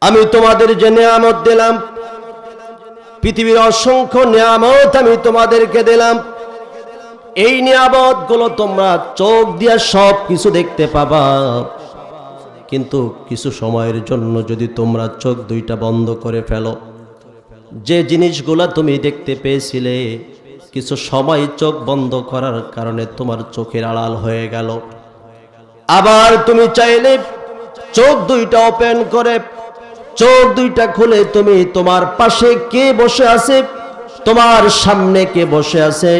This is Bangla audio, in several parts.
আমি তোমাদের যে নিয়ামত দিলাম, পৃথিবীর অসংখ্য নিয়ামত আমি তোমাদেরকে দিলাম, এই নিয়ামত গুলো তোমরা চোখ দিয়ে সব কিছু দেখতে পাবা, কিন্তু কিছু সময়ের জন্য যদি তোমরা চোখ দুইটা বন্ধ করে ফেলো, যে জিনিসগুলো তুমি দেখতে পেয়েছিলে কিছু সময় চোখ বন্ধ করার কারণে তোমার চোখের আড়াল হয়ে গেল, আবার তুমি চাইলে চোখ দুইটা ওপেন করে চোখ দুইটা খুলে তুমি তোমার পাশে কে বসে আছে, তোমার সামনে কে বসে আছে,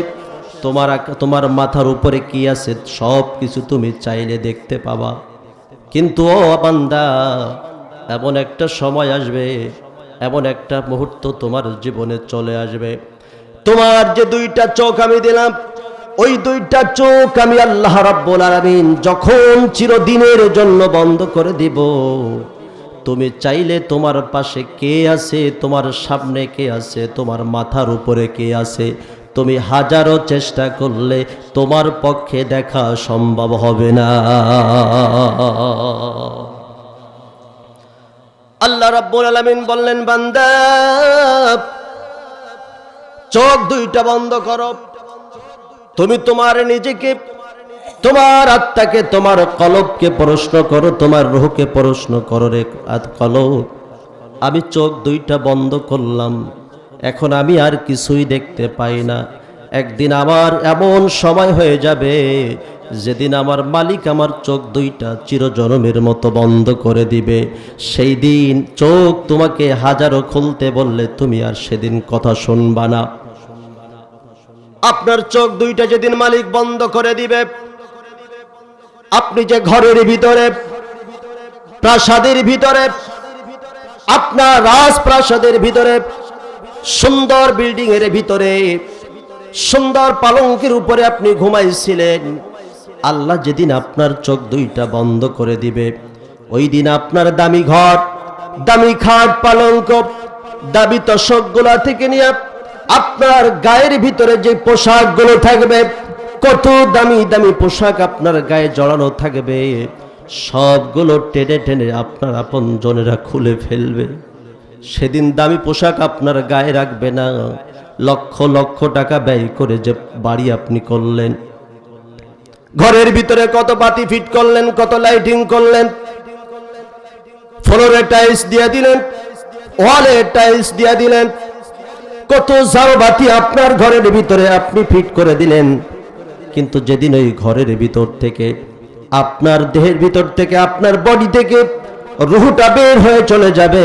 তোমার মাথার উপরে কি আছে, সব কিছু তুমি চাইলে দেখতে পাবা। কিন্তু ও বান্দা, এমন একটা সময় আসবে, এমন একটা মুহূর্ত তোমার জীবনে চলে আসবে, তোমার যে দুইটা চোখ আমি দিলাম, ওই দুইটা চোখ আমি আল্লাহ রাব্বুল আলামিন যখন চিরদিনের জন্য বন্ধ করে দিব, তুমি চাইলে তোমার পাশে কে আছে, তোমার সামনে কে আছে, তোমার মাথার উপরে কে আছে, তুমি হাজারো চেষ্টা করলে তোমার পক্ষে দেখা সম্ভব হবে না। আল্লাহ রাব্বুল আলামিন বললেন, বান্দা চোখ দুইটা বন্ধ করো, তুমি তোমার নিজেকে, তোমার আত্মাকে, তোমার কলবকে প্রশ্ন করো, তোমার রূহকে প্রশ্ন করো, রে কলব আমি চোখ দুইটা বন্ধ করলাম, এখন আমি আর কিছুই দেখতে পাই না। একদিন আমার এমন সময় হয়ে যাবে যেদিন আমার মালিক আমার চোখ দুইটা চিরজনমের মতো বন্ধ করে দিবে। সেই দিন চোখ তোমাকে হাজারো খুলতে বললে তুমি আর সেদিন কথা শুনবা না। আপনার চোখ দুইটা যেদিন মালিক বন্ধ করে দিবে, আপনি যে ঘরের ভিতরে, প্রাসাদের ভিতরে, আপনার রাজপ্রাসাদের ভিতরে, সুন্দর বিল্ডিং এর ভিতরে, সুন্দর পালঙ্কের উপরে আপনি ঘুমাইছিলেন, আল্লাহ যেদিন আপনার চোখ দুইটা বন্ধ করে দিবে, ওই দিন আপনার দামি ঘর, দামি খাট, পালঙ্ক, দামি তোশকগুলা থেকে নিয়ে আপনার গায়ের ভিতরে যে পোশাকগুলো থাকবে, কত দামি দামি পোশাক আপনার গায়ে জড়ানো থাকবে, সবগুলো টেনে টেনে আপনার আপনজনেরা খুলে ফেলবে। সেদিন দামি পোশাক আপনার গায়ে রাখবে না। লক্ষ লক্ষ টাকা ব্যয় করে যে বাড়ি আপনি করলেন, ঘরের ভিতরে কত বাতি ফিট করলেন, কত লাইটিং করলেন, ফ্লোরে টাইলস দিয়ে দিলেন, ওয়ালে টাইলস দিয়ে দিলেন, কত ঝাড়বাতি আপনার ঘরের ভিতরে আপনি ফিট করে দিলেন, কিন্তু যেদিন ওই ঘরের ভিতর থেকে, আপনার দেহের ভিতর থেকে, আপনার বডি থেকে রূহটা বের হয়ে চলে যাবে,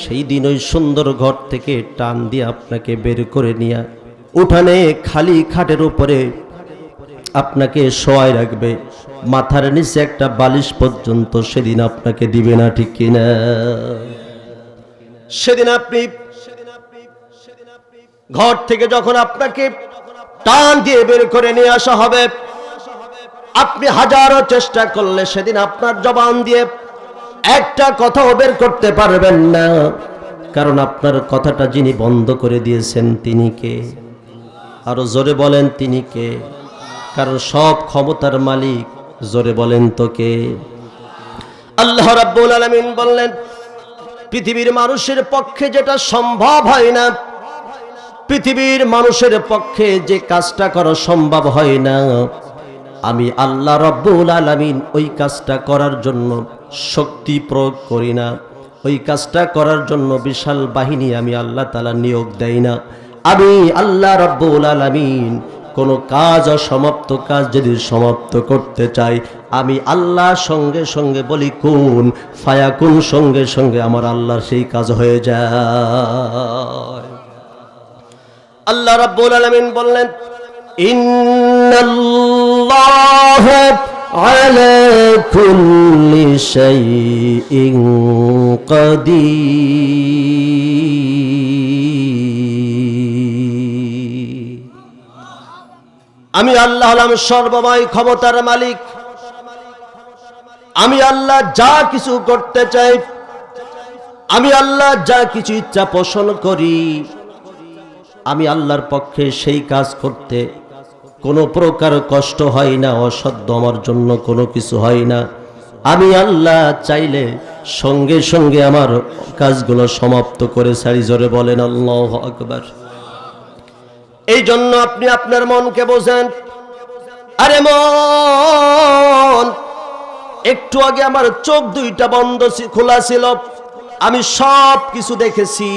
সেই দিন ওই সুন্দর ঘর থেকে টান দিয়ে আপনাকে বের করে নিয়ে উঠানে খালি খাটের উপরে আপনাকে শোয়ায় রাখবে, মাথার নিচে একটা বালিশ পর্যন্ত সেদিন আপনাকে দিবে না, ঠিক কিনা? সেদিন আপনি ঘর থেকে যখন আপনাকে টান দিয়ে বের করে নিয়ে আসা হবে, আপনি হাজারো চেষ্টা করলে সেদিন আপনার জবান দিয়ে একটা কথাও বের করতে পারবেন না, কারণ আপনার কথাটা যিনি বন্ধ করে দিয়েছেন তিনি কে? আরো জোরে বলেন, তিনি কে? কারণ সব ক্ষমতার মালিক, জোরে বলেন তো কে? আল্লাহ রাব্বুল আলামিন বললেন, পৃথিবীর মানুষের পক্ষে যেটা সম্ভব হয় না, পৃথিবীর মানুষের পক্ষে যে কাজটা করা সম্ভব হয় না, আমি আল্লাহ রাব্বুল আলামিন ওই কাজটা করার জন্য শক্তি প্রয়োগ করি না, ওই কাজটা করার জন্য বিশাল বাহিনী আমি আল্লাহ তাআলা নিয়োগ দেই না। আমি আল্লাহ রাব্বুল আলামিন কোনো কাজ, অসমাপ্ত কাজ যদি সমাপ্ত করতে চাই, আমি আল্লাহ সঙ্গে সঙ্গে বলি কুন ফায়াকুন, সঙ্গে সঙ্গে আমার আল্লাহর সেই কাজ হয়ে যায়। আল্লাহ রাব্বুল আলামিন বললেন, ইন্নাল্লাহা আলা কুল্লি শাইইন কাদির। আমি আল্লাহ হলাম সর্বময় ক্ষমতার মালিক। আমি আল্লাহ যা কিছু করতে চাই, আমি আল্লাহ যা কিছু ইচ্ছা পোষণ করি, আমি আল্লাহর পক্ষে সেই কাজ করতে কোনো প্রকার কষ্ট হয় না, অসাধ্য আমার জন্য কোনো কিছু হয় না। আমি আল্লাহ চাইলে সঙ্গে সঙ্গে আমার কাজগুলো সমাপ্ত করে সারি। জোরে বলেন আল্লাহু আকবার। এই জন্য আপনি আপনার মনকে বোঝেন, আরে মন, একটু আগে আমার চোখ দুইটা বন্ধ খোলা ছিল, আমি সব কিছু দেখেছি,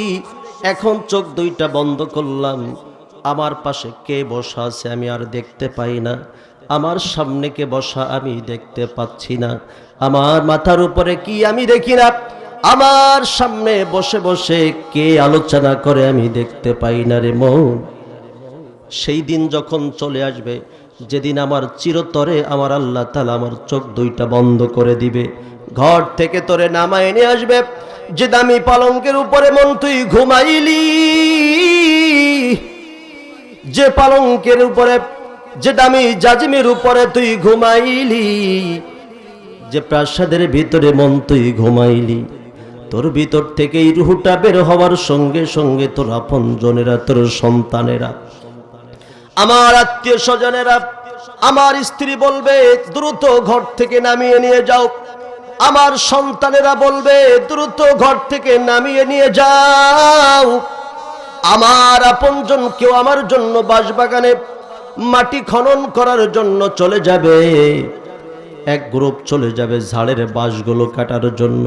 এখন চোখ দুইটা বন্ধ করলাম, আমার পাশে কে বসা আছে আমি আর দেখতে পাই না, আমার সামনে কে বসা আমি দেখতে পাচ্ছি না, আমার মাথার উপরে কি আমি দেখি না, আমার সামনে বসে বসে কে আলোচনা করে আমি দেখতে পাই না রে মন। সেই দিন যখন চলে আসবে, যেদিন আমার চিরতরে আমার আল্লাহ তাআলা আমার চোখ দুইটা বন্ধ করে দিবে, ঘর থেকে তোরে নামায় নিয়ে আসবে, যে দামি পালঙ্কের উপরে মন তুই ঘুমাইলি, যে পালঙ্কের উপরে, যে দামি জাজিমের উপরে তুই ঘুমাইলি, যে প্রাসাদের ভিতরে মন তুই ঘুমাইলি, তোর ভিতর থেকে এই রুহটা বের হওয়ার সঙ্গে সঙ্গে তোর আপনজনেরা, তোর সন্তানেরা, আমার আত্মীয় স্বজনেরা, আমার স্ত্রী বলবে দ্রুত ঘর থেকে নামিয়ে নিয়ে যাও, আমার সন্তানেরা বলবে দ্রুত ঘর থেকে নামিয়ে নিয়ে যাও, আমার আপনজন কেউ আমার জন্য বাঁশবাগানে মাটি খনন করার জন্য চলে যাবে, এক গ্রুপ চলে যাবে ঝাড়ের বাঁশগুলো কাটার জন্য,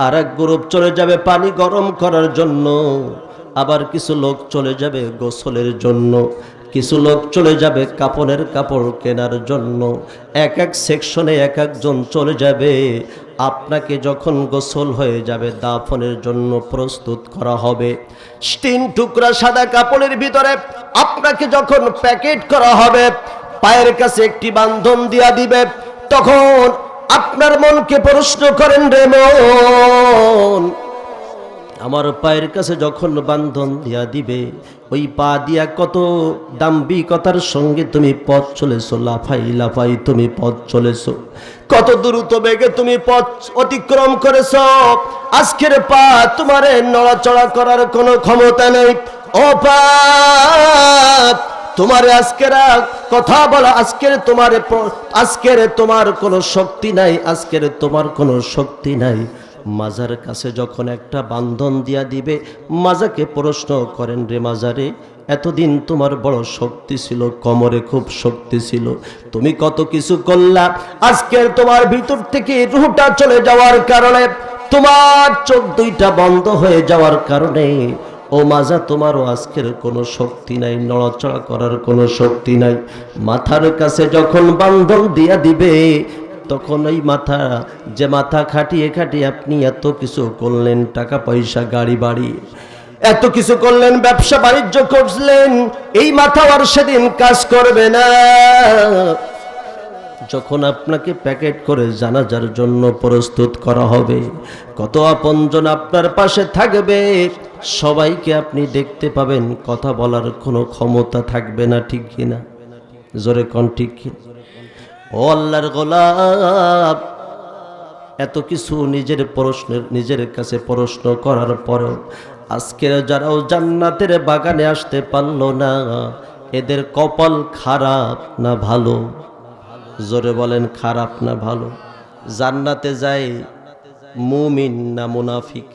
আর এক গ্রুপ চলে যাবে পানি গরম করার জন্য, আবার কিছু লোক চলে যাবে গোসলের জন্য, কিছু লোক চলে যাবে কাপড়ের কাপড় কেনার জন্য, এক এক সেকশনে এক একজন চলে যাবে। আপনাকে যখন গোসল হয়ে যাবে, দাফনের জন্য প্রস্তুত করা হবে, 3 টুকরা সাদা কাপড়ের ভিতরে আপনাকে যখন প্যাকেট করা হবে, পায়ের কাছে একটি বান্ধন দিয়া দিবে, তখন আপনার মনকে প্রশ্ন করেন, রে মন, আমার পায়ের কাছে যখন বান্ধন দিয়া দিবে, ওই পা দিয়া কত দাম্ভিকতার সঙ্গে তুমি পথ চলেছো, লাফাই লাফাই তুমি পথ চলেছো, কত দ্রুত বেগে তুমি পথ অতিক্রম করেছো, আজকের পা তোমারে নড়াচড়া করার কোনো ক্ষমতা নেই। ও পা, তোমারে আজকের কথা বলা, আজকের তোমার কোনো শক্তি নাই, আজকের তোমার কোনো শক্তি নাই। মাজার কাছে যখন একটা বান্ধন দিয়া দিবে, মাজাকে প্রশ্ন করেন, রে মাজারে, এতদিন তোমার বড় শক্তি ছিল, কোমরে খুব শক্তি ছিল, তুমি কত কিছু করলা, আজকের তোমার ভিতর থেকে রুহটা চলে যাওয়ার কারণে, তোমার চোখ দুইটা বন্ধ হয়ে যাওয়ার কারণে, ও মাজা, তোমারও আজকের কোনো শক্তি নাই, নড়াচড়া করার কোনো শক্তি নাই। মাথার কাছে যখন বান্ধন দিয়া দিবে, তখন ওই মাথা, যে মাথা খাটিয়ে খাটিয়ে আপনি এত কিছু করলেন, টাকা পয়সা গাড়ি বাড়ি এত কিছু করলেন, ব্যবসা বাণিজ্য করলেন, এই মাথা আর সেদিন কাজ করবে না। যখন আপনাকে প্যাকেট করে জানাজার জন্য প্রস্তুত করা হবে, কত আপনজন আপনার পাশে থাকবে, সবাইকে আপনি দেখতে পাবেন, কথা বলার কোনো ক্ষমতা থাকবে না, ঠিক কিনা? জোরে কোন ঠিক কিনা? ও আল্লাহর গোলাম, এত কিছু নিজের কাছে প্রশ্ন করার পরেও আজকের যারাও জান্নাতের বাগানে আসতে পারলো না, এদের কপাল খারাপ না ভালো? জোরে বলেন, খারাপ না ভালো? জান্নাতে যায় মুমিন না মুনাফিক?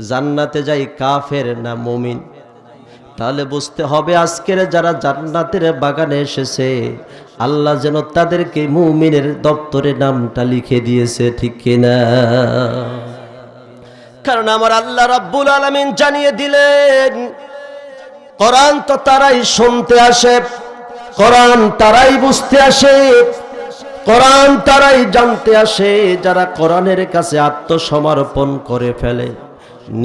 জান্নাতে যায় কাফের না মুমিন? তাহলে বুঝতে হবে, আজকের যারা জান্নাতের বাগানে এসেছে, আল্লাহ যেন তাদেরকে মুমিনের দপ্তরে নামটা লিখে দিয়েছে, ঠিক কিনা? কারণ আমার আল্লাহ রাব্বুল আলামিন জানিয়ে দিলেন, কোরআন তো তারাই শুনতে আসে, কোরআন তারাই বুঝতে আসে, কোরআন তারাই জানতে আসে, যারা কোরআনের কাছে আত্মসমর্পণ করে ফেলে,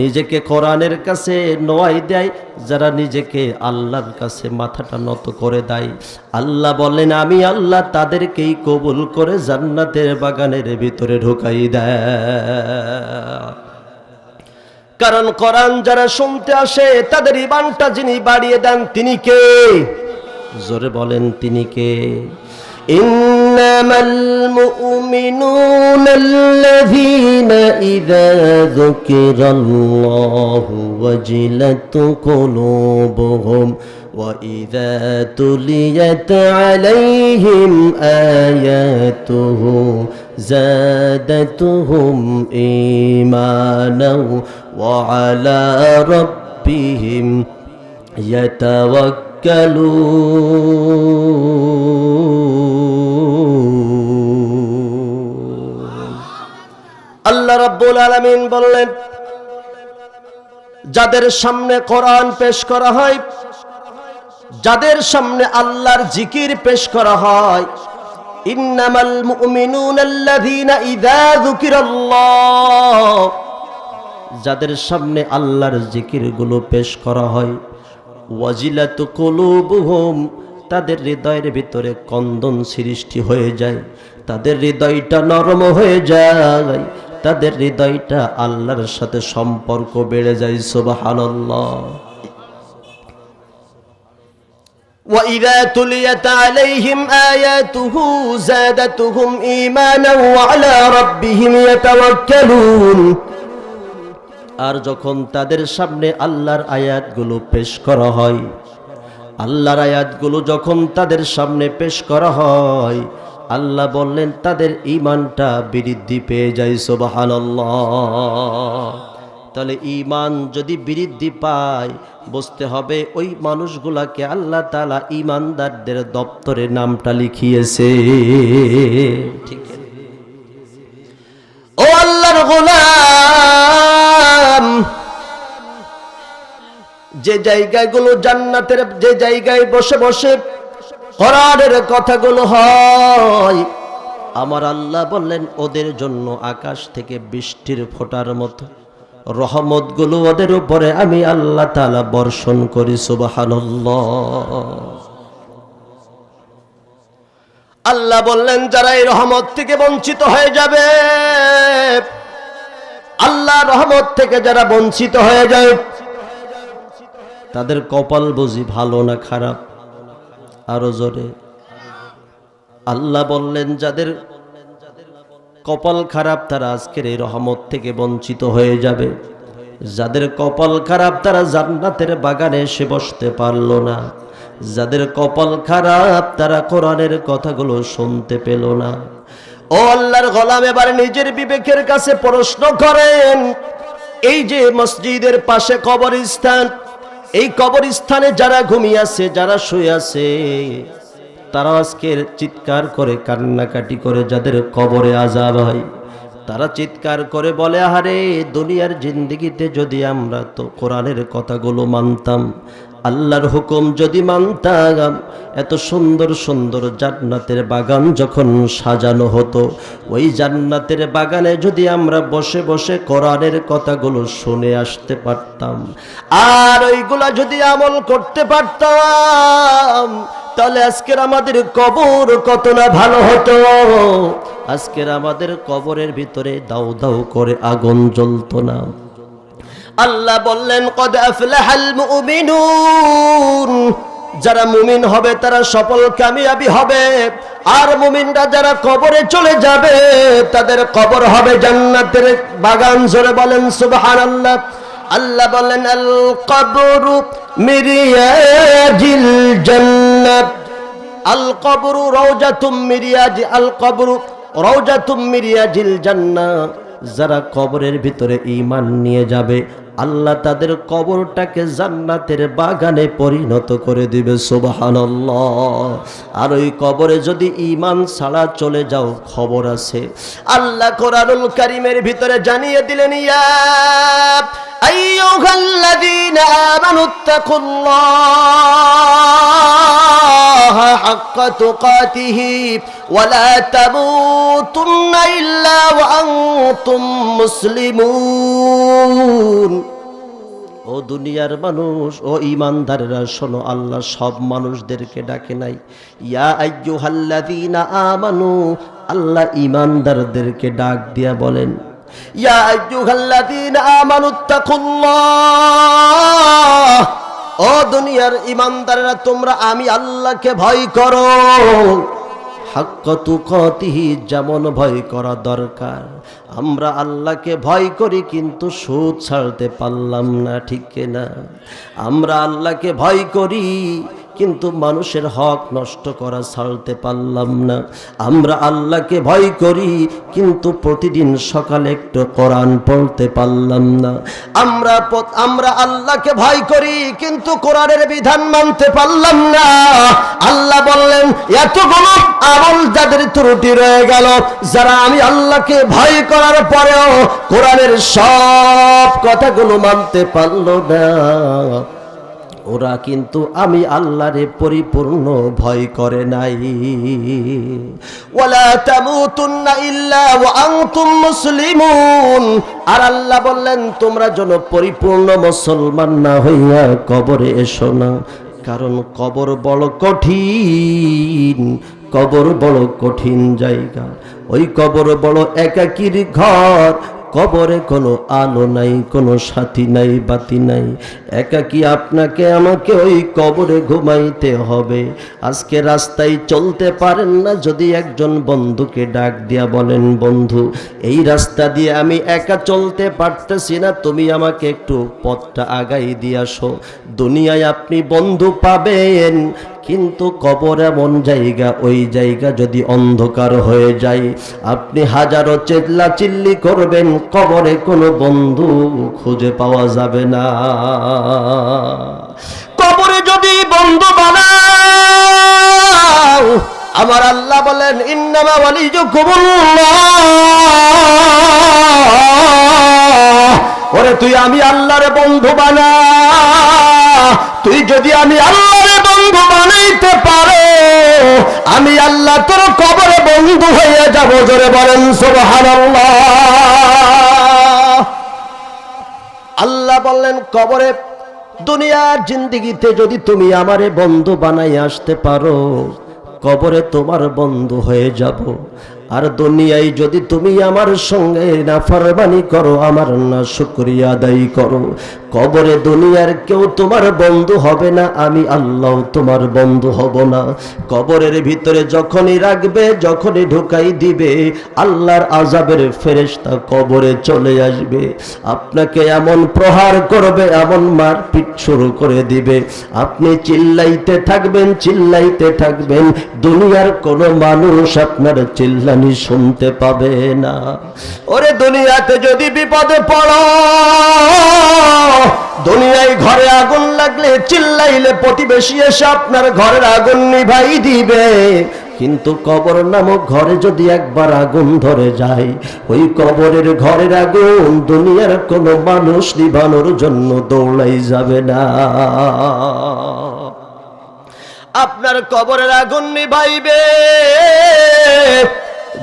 নিজেকে কোরআনের কাছে নোয়াই দেয়, যারা নিজেকে আল্লাহর কাছে মাথাটা নত করে দেয়, আল্লাহ বলেন আমি আল্লাহ তাদেরকেই কবুল করে জান্নাতের বাগানের ভিতরে ঢুকাই দেয়। কারণ কোরআন যারা শুনতে আসে, তাদের ঈমানটা যিনি বাড়িয়ে দেন, তিনি কে? জোরে বলেন, তিনি কে? إنما المؤمنون الذين إذا ذكر الله وجلت قلوبهم وإذا تليت عليهم آياته زادتهم إيمانا وعلى ربهم يتوكلون আল্লাহ রাব্বুল আলামিন বললেন, যাদের সামনে কোরআন পেশ করা হয়, যাদের সামনে আল্লাহর জিকির পেশ করা হয়, ইন্নামাল মুমিনুনা আল্লাযীনা ইযা যুকিরাল্লাহ, যাদের সামনে আল্লাহর জিকিরগুলো পেশ করা হয়, ওয়াজিলাতু কুলুবুহুম, তাদের হৃদয়ের ভিতরে কন্দন সৃষ্টি হয়ে যায়, তাদের হৃদয়টা নরম হয়ে যায়, তাদের হৃদয়টা আল্লাহর সাথে সম্পর্ক বেড়ে যায়। সুবহানাল্লাহ। وَإِذَا تُلِيَتْ عَلَيْهِمْ آيَاتُهُ زَادَتْهُمْ إِيمَانًا وَعَلَى رَبِّهِمْ يَتَوَكَّلُونَ, আর যখন তাদের সামনে আল্লাহর আয়াতগুলো পেশ করা হয়, আল্লাহর আয়াতগুলো যখন তাদের সামনে পেশ করা হয়, আল্লাহ বললেন তাদের ঈমানটা বৃদ্ধি পেয়ে যায়। সুবহানাল্লাহ। তাহলে ঈমান যদি বৃদ্ধি পায়, বুঝতে হবে ওই মানুষগুলাকে আল্লাহ তাআলা ঈমানদারদের দপ্তরে নামটা লিখিয়েছে। ঠিক ও আল্লাহর গোলাম, যে জায়গাগুলো জান্নাতের, যে জায়গায় বসে বসে কোরআনের কথাগুলো হয়, আমার আল্লাহ বললেন ওদের জন্য আকাশ থেকে বৃষ্টির ফোঁটার মতো রহমতগুলো ওদের উপরে আমি আল্লাহ তাআলা বর্ষণ করি। সুবহানাল্লাহ। আল্লাহ বললেন যারা এই রহমত থেকে বঞ্চিত হয়ে যাবে, আল্লাহ রহমত থেকে যারা বঞ্চিত হয়ে যায়, তাদের কপাল বুঝি ভালো না খারাপ? আরো জোরে। আল্লাহ বললেন যাদের কপাল খারাপ তারা আজকের এই রহমত থেকে বঞ্চিত হয়ে যাবে। যাদের কপাল খারাপ তারা জান্নাতের বাগানে এসে বসতে পারল না। যাদের কপাল খারাপ তারা কোরআনের কথাগুলো শুনতে পেল না। ও আল্লাহর গোলাম, এবার নিজের বিবেকের কাছে প্রশ্ন করেন, এই যে মসজিদের পাশে কবরস্থান, এই কবরস্থানে যারা ঘুমিয়ে আছে, যারা শুয়ে আছে, তারা আজকে চিৎকার করে কান্নাকাটি করে, যাদের কবরে আযাব হয়, তারা চিৎকার করে বলে, আরে দুনিয়ার জিন্দেগিতে যদি আমরা তো কোরআনের কথাগুলো মানতাম, আল্লাহর হুকুম যদি মানতাম, এত সুন্দর সুন্দর জান্নাতের বাগান যখন সাজানো হতো, ওই জান্নাতের বাগানে যদি আমরা বসে বসে কোরআনের কথাগুলো শুনে আসতে পারতাম, আর ওইগুলা যদি আমল করতে পারতাম, তাহলে আজকের আমাদের কবর কত না ভালো হতো। আজকের আমাদের কবরের ভিতরে দাউ দাউ করে আগুন জ্বলতো না। আল্লাহ বললেন কদ আফলাহাল মুমিনুন, যারা মুমিন হবে তারা সফল কামিয়াবি হবে। আর মুমিনরা যারা কবরে চলে যাবে তাদের কবর হবে জান্নাতের বাগান। জোরে বলেন সুবহানাল্লাহ। আল্লাহ বলেন আল কবরু মিরিয়াজিল জান্নাত, আল কবরু রাউজাতুম মিরিয়াজি, আল কবরু রাউজাতুম মিরিয়াজিল জান্নাত। যারা কবরের ভিতরে ঈমান নিয়ে যাবে, আল্লাহ তাদের কবরটাকে জান্নাতের বাগানে পরিণত করে দিবে। সুবহানাল্লাহ। আর ওই কবরে যদি ঈমান ছাড়া চলে যাও, খবর আছে। আল্লাহ কোরআনুল কারীমের ভিতরে জানিয়ে দিলেন, ইয়া আইয়ুহাল্লাযীনা আমানুত্তাকুল্লাহা হাক্কা তুকাতিহি ওয়া লা তামুতুন্না ইল্লা ওয়া আনতুম মুসলিমুন। ও দুনিয়ার মানুষ, ও ঈমানদাররা শোনো, আল্লাহ সব মানুষদেরকে ডাকে নাই। ইয়া আইয়ুহাল্লাযীনা আমানু, আল্লাহ ঈমানদারদেরকে ডাক দিয়া বলেন, ইয়া আইয়ুহাল্লাযীনা আমানুত্তাকুল্লাহ, ও দুনিয়ার ঈমানদাররা তোমরা আমি আল্লাহকে ভয় করো। হাক্কা তুকাতিহি, যেমন ভয় করা দরকার। আমরা আল্লাহকে ভয় করি কিন্তু সুদ ছাড়তে পারলাম না, ঠিক কিনা? আমরা আল্লাহকে ভয় করি কিন্তু মানুষের হক নষ্ট করা ছাড়তে পারলাম না। আমরা আল্লাহকে ভয় করি কিন্তু প্রতিদিন সকালে একটু কোরআন পড়তে পারলাম না। আমরা আল্লাহকে ভয় করি কিন্তু কোরআনের বিধান মানতে পারলাম না। আল্লাহ বললেন, এতগুলো আমল যাদের ত্রুটি রয়ে গেল, যারা আমি আল্লাহকে ভয় করার পরেও কোরআনের সব কথাগুলো মানতে পারল না, ওরা কিন্তু আমি আল্লাহরে পরিপূর্ণ ভয় করে নাই। ওয়ালা তামুতুন্না ইল্লা ওয়া আনতুম মুসলিমুন। আর আল্লাহ বললেন, তোমরা যেন পরিপূর্ণ মুসলমান না হইয়া কবরে এসো না, কারণ কবর বড় কঠিন, কবর বড় কঠিন জায়গা। ওই কবর বড় একাকীর ঘর, কবরে কোনো আলো নাই, কোনো সাথী নাই, বাতি নাই, একাকী আপনাকে আমাকে ওই কবরে ঘুমাইতে হবে। আজকে রাস্তায় চলতে পারেন না, যদি একজন বন্ধুকে ডাক দিয়া বলেন, বন্ধু এই রাস্তা দিয়ে আমি একা চলতে পারতেছি না, তুমি আমাকে একটু পথটা আগাই দিয়ে আসো, দুনিয়ায় আপনি বন্ধু পাবেন। কিন্তু কবর এমন জায়গা, ওই জায়গা যদি অন্ধকার হয়ে যায়, আপনি হাজারো চেল্লা চিল্লি করবেন, কবরে কোনো বন্ধু খুঁজে পাওয়া যাবে না। কবরে যদি বন্ধু বানাও, আমার আল্লাহ বলেন, ইন্নামা ওয়ালিয়ুকুমুল্লাহ। ওরে তুই আমি আল্লাহর বন্ধু বানা, তুই যদি আমি আল্লাহর বন্ধু বানাইতে পারো, আমি আল্লাহ তোর কবরে বন্ধু হয়ে যাব। জোরে বলেন সুবহানাল্লাহ। আল্লাহ বললেন, কবরে দুনিয়ার জিন্দেগিতে যদি তুমি আমারে বন্ধু বানাই আসতে পারো, কবরে তোমার বন্ধু হয়ে যাব। আর দুনিয়ায় যদি তুমি আমার সঙ্গে নাফরমানি করো, আমার না শুকরিয়া আদায় করো, কবরে দুনিয়ার কেউ তোমার বন্ধু হবে না, আমি আল্লাহ তোমার বন্ধু হব না। কবরের ভিতরে যখনই রাখবে, যখনই ঢুকাই দিবে, আল্লাহর আযাবের ফেরেশতা কবরে চলে আসবে, আপনাকে এমন প্রহার করবে, এমন মারপিট শুরু করে দিবে, আপনি চিল্লাইতে থাকবেন, চিল্লাইতে থাকবেন, দুনিয়ার কোনো মানুষ আপনার চিল্লানি শুনতে পাবে না। ওরে দুনিয়াতে যদি বিপদে পড়ো, দুনিয়ায় ঘরে আগুন লাগলে চিল্লাইলে প্রতিবেশী এসে আপনার ঘরের আগুন নিভাই দিবে, কিন্তু কবর নামক ঘরে যদি একবার আগুন ধরে যায়, ওই কবরের ঘরের আগুন দুনিয়ার কোনো মানুষ নিভানোর জন্য দৌড়াই যাবে না। আপনার কবরের আগুন নিভাইবে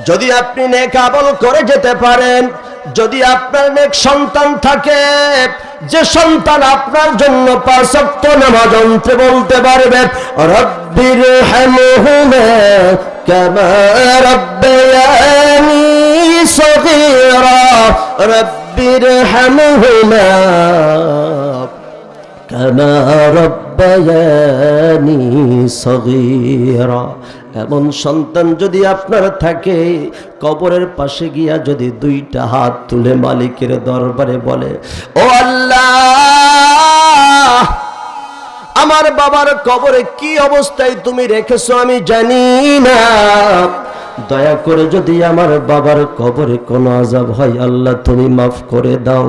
যদি আপনি নেক আমল করে যেতে পারেন, যদি আপনার নেক সন্তান থাকে, যে সন্তান আপনার জন্য 5 ওয়াক্ত নামাজ অন্তে বলতে পারবে, রব্বিরহামহুমা কামা রাব্বায়ানি সগীরা, রব্বিরহামহুমা কামা রাব্বায়ানি সগীরা। এমন সন্তান যদি আপনার থাকে, কবরের পাশে গিয়া যদি 2টা হাত তুলে মালিকের দরবারে বলে, ও আল্লাহ, আমার বাবার কবরে কি অবস্থায় তুমি রেখেছো আমি জানি না, দয়া করে যদি আমার বাবার কবরে কোনো আযাব হয়, আল্লাহ তুমি মাফ করে দাও।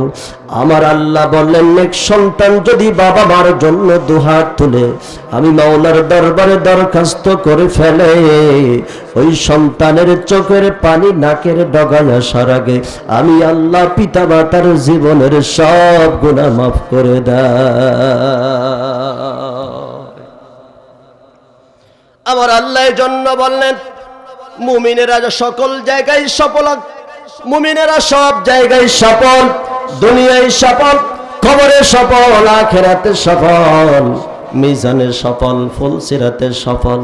আমার আল্লাহ বললেন, নেক সন্তান যদি বাবা মার জন্য 2 হাত তুলে আমি মাওলার দরবারে দরখাস্ত করে ফেলে, ওই সন্তানের চোখের পানি নাকের ডগায় আসার আগে আমি আল্লাহ পিতা মাতার জীবনের সব গুনাহ মাফ করে দাও। আমার আল্লাহ এর জন্য বললেন, মুমিনেরা সকল জায়গায় সফল, মুমিনেরা সব জায়গায় সফল, দুনিয়ায় সফল, কবরে সফল, আখিরাতে সফল। মিজানে সফল, ফুলসিরাতে সফল।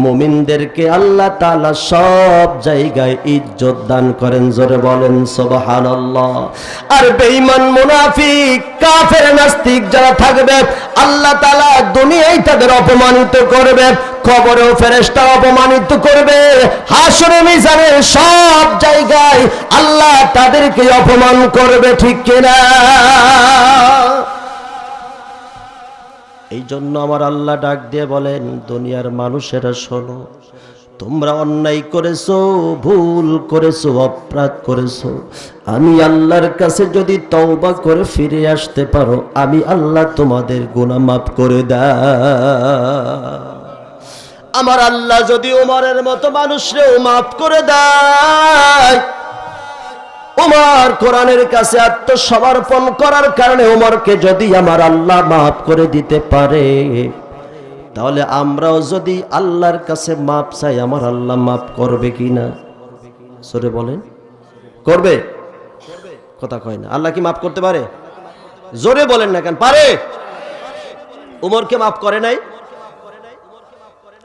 মুমিনদেরকে আল্লাহ তাআলা সব জায়গায় ইজ্জত দান করেন, জোরে বলেন সুবহানাল্লাহ। আর বেঈমান, মুনাফিক, কাফের, নাস্তিক যারা থাকবে আল্লাহ তাআলা দুনিয়ায় তাদের অপমানিত করবে, কবরেও ফেরেশতা অপমানিত করবে, হাসরে মিজানে সব জায়গায় আল্লাহ তাদেরকে অপমান করবে, ঠিক কিনা? এই জন্য আমার আল্লাহ ডাক দিয়ে বলেন, দুনিয়ার মানুষেরা শোনো, তোমরা অন্যায় করেছো, ভুল করেছো, অপরাধ করেছো, আমি আল্লাহর কাছে যদি তওবা করে ফিরে আসতে পারো, আমি আল্লাহ তোমাদের গুনাহ মাফ করে দেয়। আমার আল্লাহ যদি ওমরের মতো মানুষরেও মাফ করে দেয়, ওমর কোরআনের কাছে আত্মসমর্পণ করার কারণে ওমরকে যদি আমার আল্লাহ মাফ করে দিতে পারে, তাহলে আমরাও যদি আল্লাহর কাছে মাপ চাই, আমার আল্লাহ মাফ করবে কিনা? সরে বলেন, করবে? কথা কয় না। আল্লাহ কি মাফ করতে পারে? জোরে বলেন না কেন, পারে? ওমরকে মাফ করে নাই?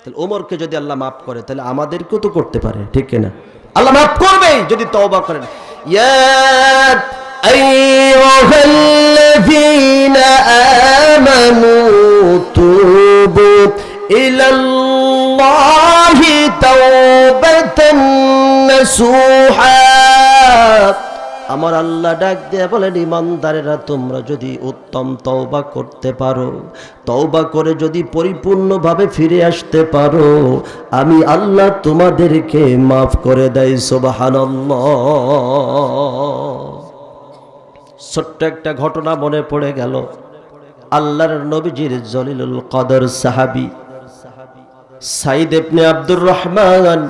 তাহলে ওমরকে যদি আল্লাহ মাফ করে, তাহলে আমাদেরকেও তো করতে পারে, ঠিক কিনা? আল্লাহ মাফ করবে যদি তওবা করেন। ইয়া আইয়ুহাল্লাযীনা আমানু তুবু ইলাল্লাহি তাওবাতান নাসুহা। আমার আল্লাহ ডাক দিয়ে বলেন, ইমানদারেরা তোমরা যদি উত্তম তওবা করতে পারো, তওবা করে যদি পরিপূর্ণভাবে ফিরে আসতে পারো, আমি আল্লাহ তোমাদেরকে মাফ করে দেই। সুবহানাল্লাহ। ছোট্ট একটা ঘটনা মনে পড়ে গেল। আল্লাহর নবীজির জলিলুল কদর সাহাবী সাইদ ইবনে আব্দুর রহমান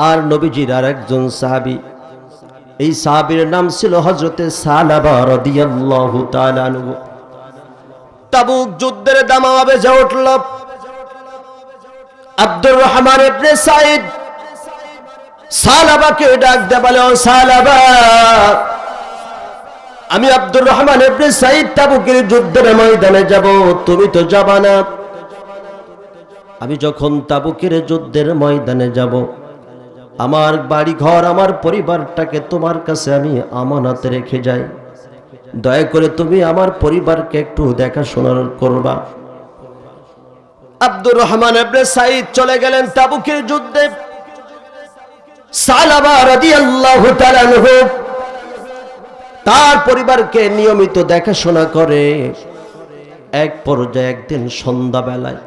আর নবীজির আরেকজন সাহাবী, এই সাহাবীর নাম ছিল হযরতে সালাবা রাদিয়াল্লাহু তাআলা আনহু। তাবুক যুদ্ধের দামামা বেজে উঠল। আব্দুর রহমান ইবনে সাইদ সালাবাকে ডাক দিয়ে বলে, ও সালাবা, আমি আব্দুর রহমান ইবনে সাইদ তাবুকের যুদ্ধের ময়দানে যাব, তুমি তো যাবা না। আমি যখন তাবুকের যুদ্ধের ময়দানে যাব, আমার বাড়ি ঘর, আমার পরিবারটাকে তোমার কাছে আমি আমানত রেখে যাই, দয়া করে তুমি আমার পরিবারকে একটু দেখাশোনা করবা। আব্দুর রহমান ইবনে সাইদ চলে গেলেন তাবুকের যুদ্ধে। সালাবা রাদিয়াল্লাহু তাআলা আনহু তার পরিবারকে নিয়মিত দেখাশোনা করে। এক পর্যায়ে একদিন সন্ধ্যাবেলায়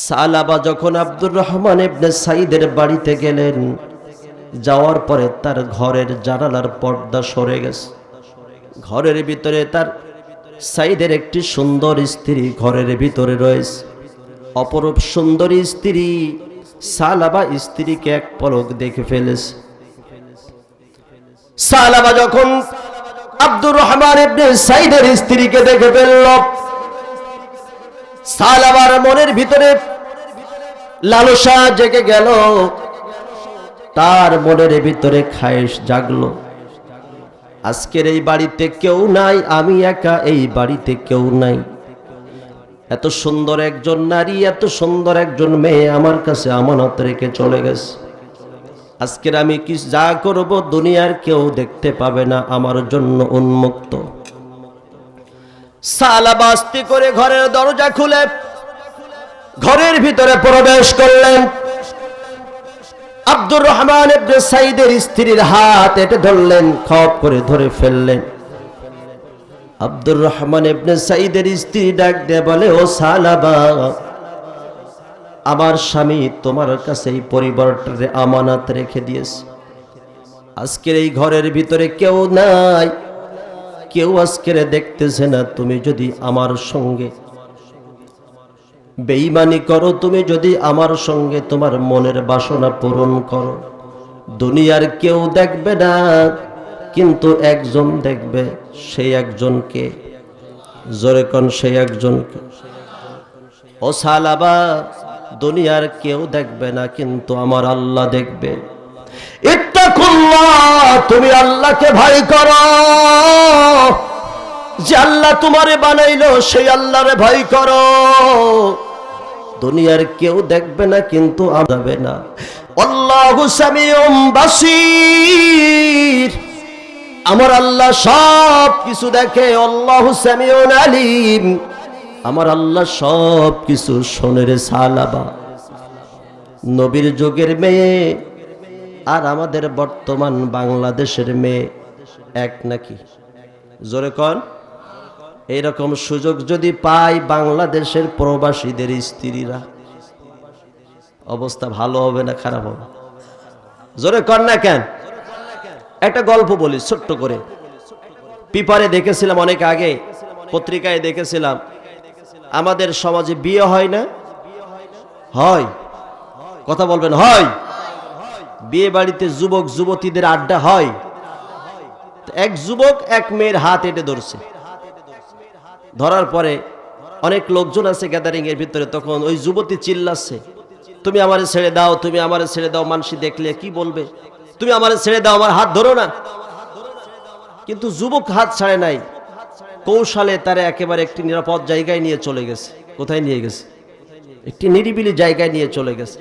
সালাবা যখন আব্দুর রহমান ইবনে সাইদের বাড়িতে গেলেন, যাওয়ার পরে তার ঘরের জানালার পর্দা সরে গেছে। ঘরের ভিতরে তার সাইদের একটি সুন্দর স্ত্রী ঘরের ভিতরে রয়েছে। অপরূপ সুন্দরী স্ত্রী সালাবা স্ত্রীকে এক পলক দেখে ফেলেছে। সালাবা যখন আব্দুর রহমান ইবনে সাইদের স্ত্রীকে দেখে ফেলল, সালাবার মনের ভিতরে লালসা জেগে গেল, তার মনের ভিতরে খায়েশ জাগলো। আজকের এই বাড়িতে কেউ নাই, আমি একা এই বাড়িতে কেউ নাই। এত সুন্দর একজন নারী, এত সুন্দর একজন মেয়ে আমার কাছে আমানত রেখে চলে গেছে। আজকের আমি কি যা করব দুনিয়ার কেউ দেখতে পাবে না, আমার জন্য উন্মুক্ত। সালাবা আস্তে করে ঘরের দরজা খুলে ঘরের ভিতরে প্রবেশ করলেন। আব্দুর রহমান ইবনে সাইদের স্ত্রীর হাত এটে ধরলেন, খপ করে ধরে ফেললেন। আব্দুর রহমান ইবনে সাইদের স্ত্রী ডাক দিয়ে বলে, ও সালাবা, আমার স্বামী তোমার কাছে এই পরিবারটারে আমানত রেখে দিয়েছে। আজকের এই ঘরের ভিতরে কেউ নাই, কেউ আজকের দেখতেছে না। তুমি যদি আমার সঙ্গে বেঈমানি করো, তুমি যদি আমার সঙ্গে তোমার মনের বাসনা পূরণ করো, দুনিয়ার কেউ দেখবে না, কিন্তু একজন দেখবে। সেই একজনকে জোরে কোন, সেই একজনকে। ও সালাবা, দুনিয়ার কেউ দেখবে না, কিন্তু আমার আল্লাহ দেখবে। ইত্তাকুল্লাহ, তুমি আল্লাহকে ভয় করো। যে আল্লাহ তোমারে বানাইলো সেই আল্লাহরে ভয় করো। দুনিয়ার কেউ দেখবে না কিন্তু যাবে না। আল্লাহু সামিউম বাসীর, আমার আল্লাহ সব কিছু দেখে। আল্লাহু সামিউন আলিম, আমার আল্লাহ সব কিছু শোনে রে সালাবা। নবীর যুগের মেয়ে আর আমাদের বর্তমান বাংলাদেশের মেয়ে এক নাকি? জোরে কন। এইরকম সুযোগ যদি পায় বাংলাদেশের প্রবাসীদের স্ত্রীরা, অবস্থা ভালো হবে না খারাপ হবে? জোরে কন না কেন? একটা গল্প বলি ছোট্ট করে। পেপারে দেখেছিলাম অনেক আগে, পত্রিকায় দেখেছিলাম, আমাদের সমাজে বিয়ে হয় না? হয়। কথা বলবেন হয়? বিয়ে বাড়িতে যুবক যুবতীদের আড্ডা হয়। এক যুবক এক মেয়ের হাত এঁটে ধরছে। ধরার পরে অনেক লোকজন আছে গ্যাদারিং এর ভিতরে, তখন ওই যুবতী চিল্লাচ্ছে, তুমি আমারে ছেড়ে দাও, তুমি আমারে ছেড়ে দাও, মানুষ দেখলে কি বলবে, তুমি আমারে ছেড়ে দাও, আমার হাত ধরো না। কিন্তু যুবক হাত ছাড়ে নাই, কৌশলে তারা একেবারে একটি নিরাপদ জায়গায় নিয়ে চলে গেছে। কোথায় নিয়ে গেছে? একটি নিরিবিলি জায়গায় নিয়ে চলে গেছে।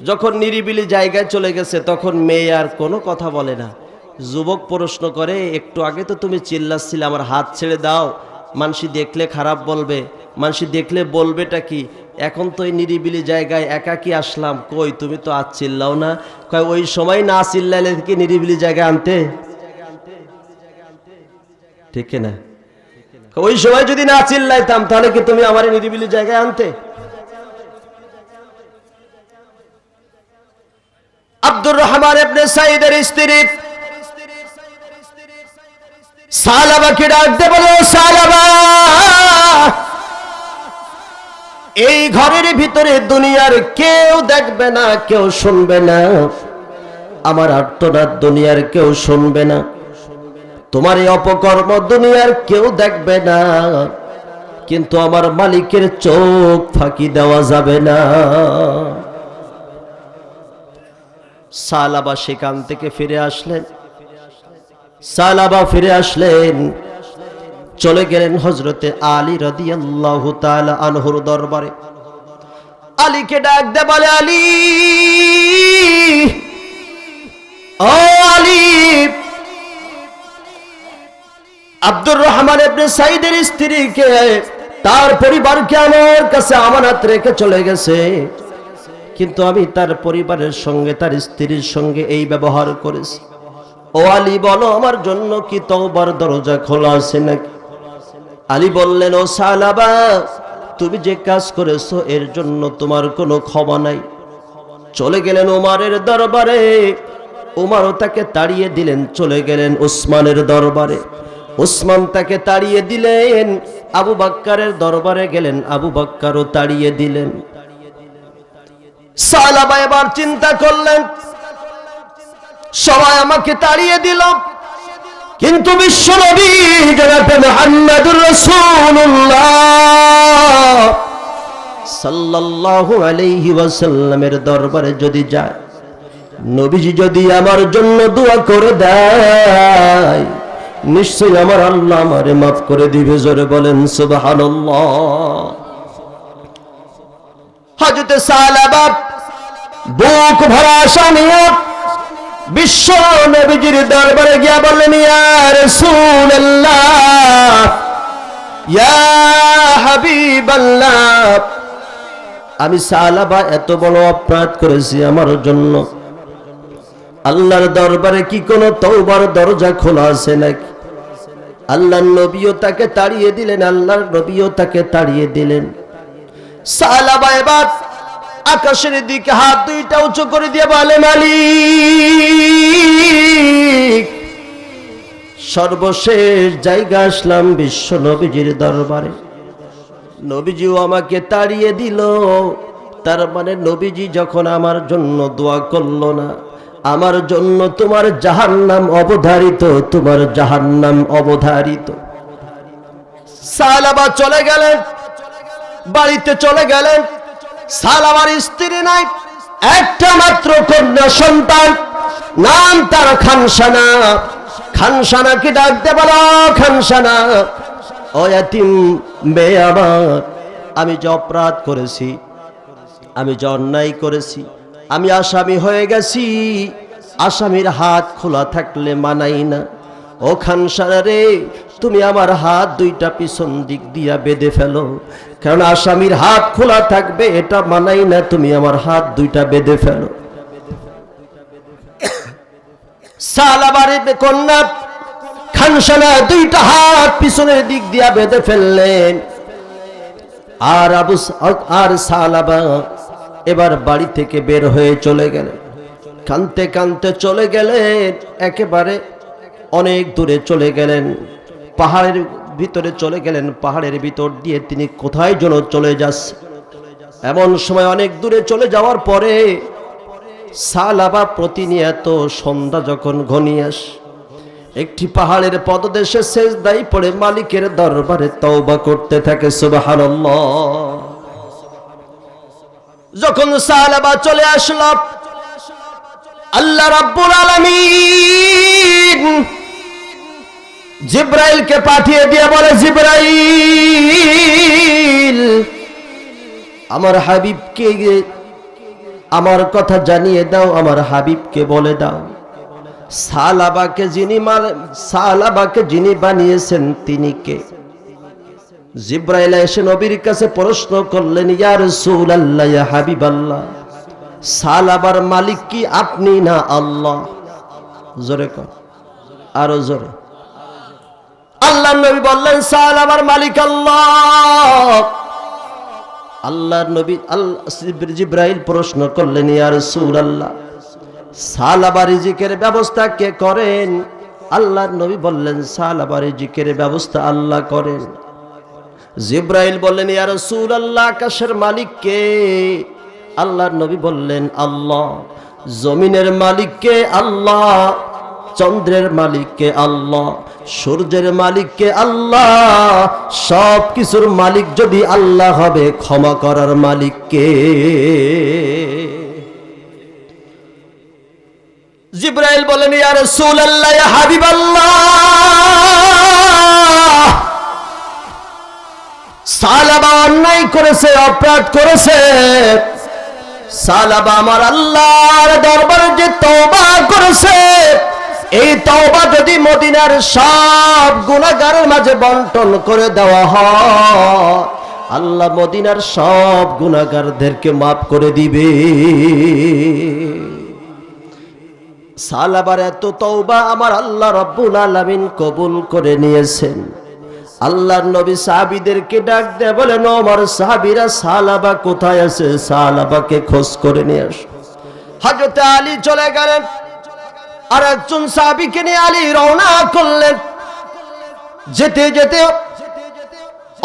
যখন নিরিবিলি জায়গায় চলে গেছে তখন মেয়ে আর কোনো কথা বলে না। যুবক প্রশ্ন করে, একটু আগে তো তুমি চিল্লাচ্ছিলে আমার হাত ছেড়ে দাও, মানুষ দেখলে খারাপ বলবে, মানুষ দেখলে বলবেটা কি, এখন তো এই নিরিবিলি জায়গায় একাকি আসলাম, কই তুমি তো আজ চিল্লাও না। কয় ওই সময় না চিল্লাইলে কি নিরিবিলি জায়গায় আনতে? ঠিক না? ওই সময় যদি না চিল্লাইতাম তাহলে কি তুমি আমার নিরিবিলি জায়গায় আনতে? আব্দুর রহমান ইবনে সাইদের স্ত্রী সালাবাকে ডাকতে বলো, সালাবা, এই ঘরের ভিতরে দুনিয়ার কেউ দেখবে না, কেউ শুনবে না, আমার আর্তনাদ দুনিয়ার কেউ শুনবে না, তোমার এই অপকর্ম দুনিয়ার কেউ দেখবে না, কিন্তু আমার মালিকের চোখ ফাঁকি দেওয়া যাবে না। সালাবা সেখান থেকে ফিরে আসলেন। সালাবা ফিরে আসলেন, চলে গেলেন হযরতে আলী রাদিয়াল্লাহু তাআলা আনহুর দরবারে। আলীকে ডাক দে বলে, আলী, ও আলী, আব্দুর রহমান ইবনে সাইদের স্ত্রীকে, তার পরিবারকে আমার কাছে আমানত রেখে চলে গেছে, কিন্তু আমি তার পরিবারের সঙ্গে, তার স্ত্রীর সঙ্গে এই ব্যবহার করেছি। ও আলী, বলো আমার জন্য কি তওবার দরজা খোলা আছে নাকি? আলী বললেন, ও সালাবা, তুমি যে কাজ করেছো এর জন্য তোমার কোনো ক্ষমা নাই। চলে গেলেন ওমরের দরবারে, ওমরও তাকে তাড়িয়ে দিলেন। চলে গেলেন উসমানের দরবারে, উসমান তাকে তাড়িয়ে দিলেন। আবু বকরের দরবারে গেলেন, আবু বকরও তাড়িয়ে দিলেন। সালাবা এবার চিন্তা করলেন, সবাই আমাকে তাড়িয়ে দিল, কিন্তু বিশ্বনবী জনাব মুহাম্মদুর রাসূলুল্লাহ সাল্লাল্লাহু আলাইহি ওয়াসাল্লামের দরবারে যদি যায়, নবীজি যদি আমার জন্য দোয়া করে দেয়, নিশ্চয়ই আমার আল্লাহ আমারে মাফ করে দিবে। জোরে বলেন সুবহানাল্লাহ। হযরত সালাবা বুক ভরা আশা নিয়ে বিশ্ব নবীজির দরবারে গিয়া বললেন, ইয়া রাসূলুল্লাহ, ইয়া হাবিবাল্লাহ, আমি সালাবা এত বড় অপরাধ করেছি, আমার জন্য আল্লাহর দরবারে কি কোনো তওবার দরজা খোলা আছে নাকি? আল্লাহর নবীও তাকে তাড়িয়ে দিলেন, আল্লাহর নবীও তাকে তাড়িয়ে দিলেন। সালাবা এবার আকাশের দিকে হাত দুইটা উঁচু করে দিয়ে বলে, মালিক, সর্বশেষ জায়গা আসলাম বিশ্ব নবীজির দরবারে, নবীজিও আমাকে তাড়িয়ে দিল, তার মানে নবীজি যখন আমার জন্য দোয়া করলো না, আমার জন্য তোমার জাহান্নাম অবধারিত, তোমার জাহান্নাম অবধারিত। সালাবা চলে গেলেন, বাড়িতে চলে গেলেন। সালাবার স্ত্রী নাই, একটা মাত্র কন্যা সন্তান, নাম তার খানসানা। খানসানাকে ডাকতে বলো, খানসানা, ও ইয়াতিম মেয়ে আমার, আমি যে অপরাধ করেছি, আমি যে অন্যায় করেছি, আমি আসামি হয়ে গেছি। আসামির হাত খোলা থাকলে মানাই না। ও খানসারা রে, তুমি আমার হাত দুইটা পিছন দিক দিয়া বেঁধে ফেলো, কারণ আসামির হাত খোলা থাকবে এটা মানাই না, তুমি আমার হাত দুইটা বেঁধে ফেলো। সালাবার কন্যা খানসানা দুইটা হাত পিছনের দিক দিয়া বেঁধে ফেললেন। আর সালাবা এবার বাড়ি থেকে বের হয়ে চলে গেলেন। কানতে কানতে চলে গেলেন, একেবারে অনেক দূরে চলে গেলেন, পাহাড়ের ভিতরে চলে গেলেন। পাহাড়ের ভিতর দিয়ে তিনি কোথায় যেন চলে যাচ্ছে। এমন সময় অনেক দূরে চলে যাওয়ার পরে সালাবা প্রতিনিয়ত সন্ধ্যা যখন ঘনিয়ে আসে, একটি পাহাড়ের পদদেশে সেজদায় পড়ে মালিকের দরবারে তওবা করতে থাকে। সুবহানাল্লাহ। যখন সালাবা চলে আসলো, আল্লাহ রাব্বুল আলামিন জিবরাইলকে পাঠিয়ে দিয়ে বলে, জিবরাইল, আমার হাবিবকে আমার কথা জানিয়ে দাও, আমার হাবিবকে বলে দাও সালাবাকে যিনি বানিয়েছেন তিনি কে? জিবরাইল এসে নবীর কাছে প্রশ্ন করলেন, ইয়া রাসূলুল্লাহ, ইয়া হাবিবাল্লাহ, সালাবার মালিক কি আপনি না আল্লাহ? জোরে কর, আরো জোরে। আল্লাহর নবী বললেন, সালাবার মালিক আল্লাহ। আল্লাহর নবী জিবরাইল প্রশ্ন করলেন, ইয়া রাসূলুল্লাহ, সালাবার রিজিকের ব্যবস্থা কে করেন? আল্লাহর নবী বললেন, সালাবার রিজিকের ব্যবস্থা আল্লাহ করেন। জিবরাইল বললেন, ইয়া রাসূলুল্লাহ, আকাশের মালিক কে? আল্লাহর নবী বললেন, আল্লাহ। জমিনের মালিক কে? আল্লাহ। চন্দ্রের মালিক কে? আল্লাহ। সূর্যের মালিক কে? আল্লাহ। সব কিছুর মালিক যদি আল্লাহ হবে, ক্ষমা করার মালিক কে? জিবরাইল বলেন, ইয়া রাসূলুল্লাহ, ইয়া হাবিবাল্লাহ, সালাবা অন্যায় করেছে, অপরাধ করেছে। সালাবা আমার আল্লাহর দরবারে যে তওবা করেছে, এই তওবা যদি মদিনার সব গুনাহগারের মাঝে বন্টন করে দেওয়া হয়, আল্লাহ মদিনার সব গুনাহগারদেরকে মাফ করে দিবে। সালাবার এত তওবা আমার আল্লাহ রাব্বুল আলামিন কবুল করে নিয়েছেন। আল্লাহর নবী সাহাবীদেরকে ডাক দিয়ে বলেন, ও আমার সাহাবীরা, সালাবা কোথায় আছে? সালাবাকে খোঁজ করে নিয়ে আসো। হযরত আলী চলে গেলেন, আর একজন সাহাবীকে নিয়ে আলী রওনা করলেন। যেতে যেতে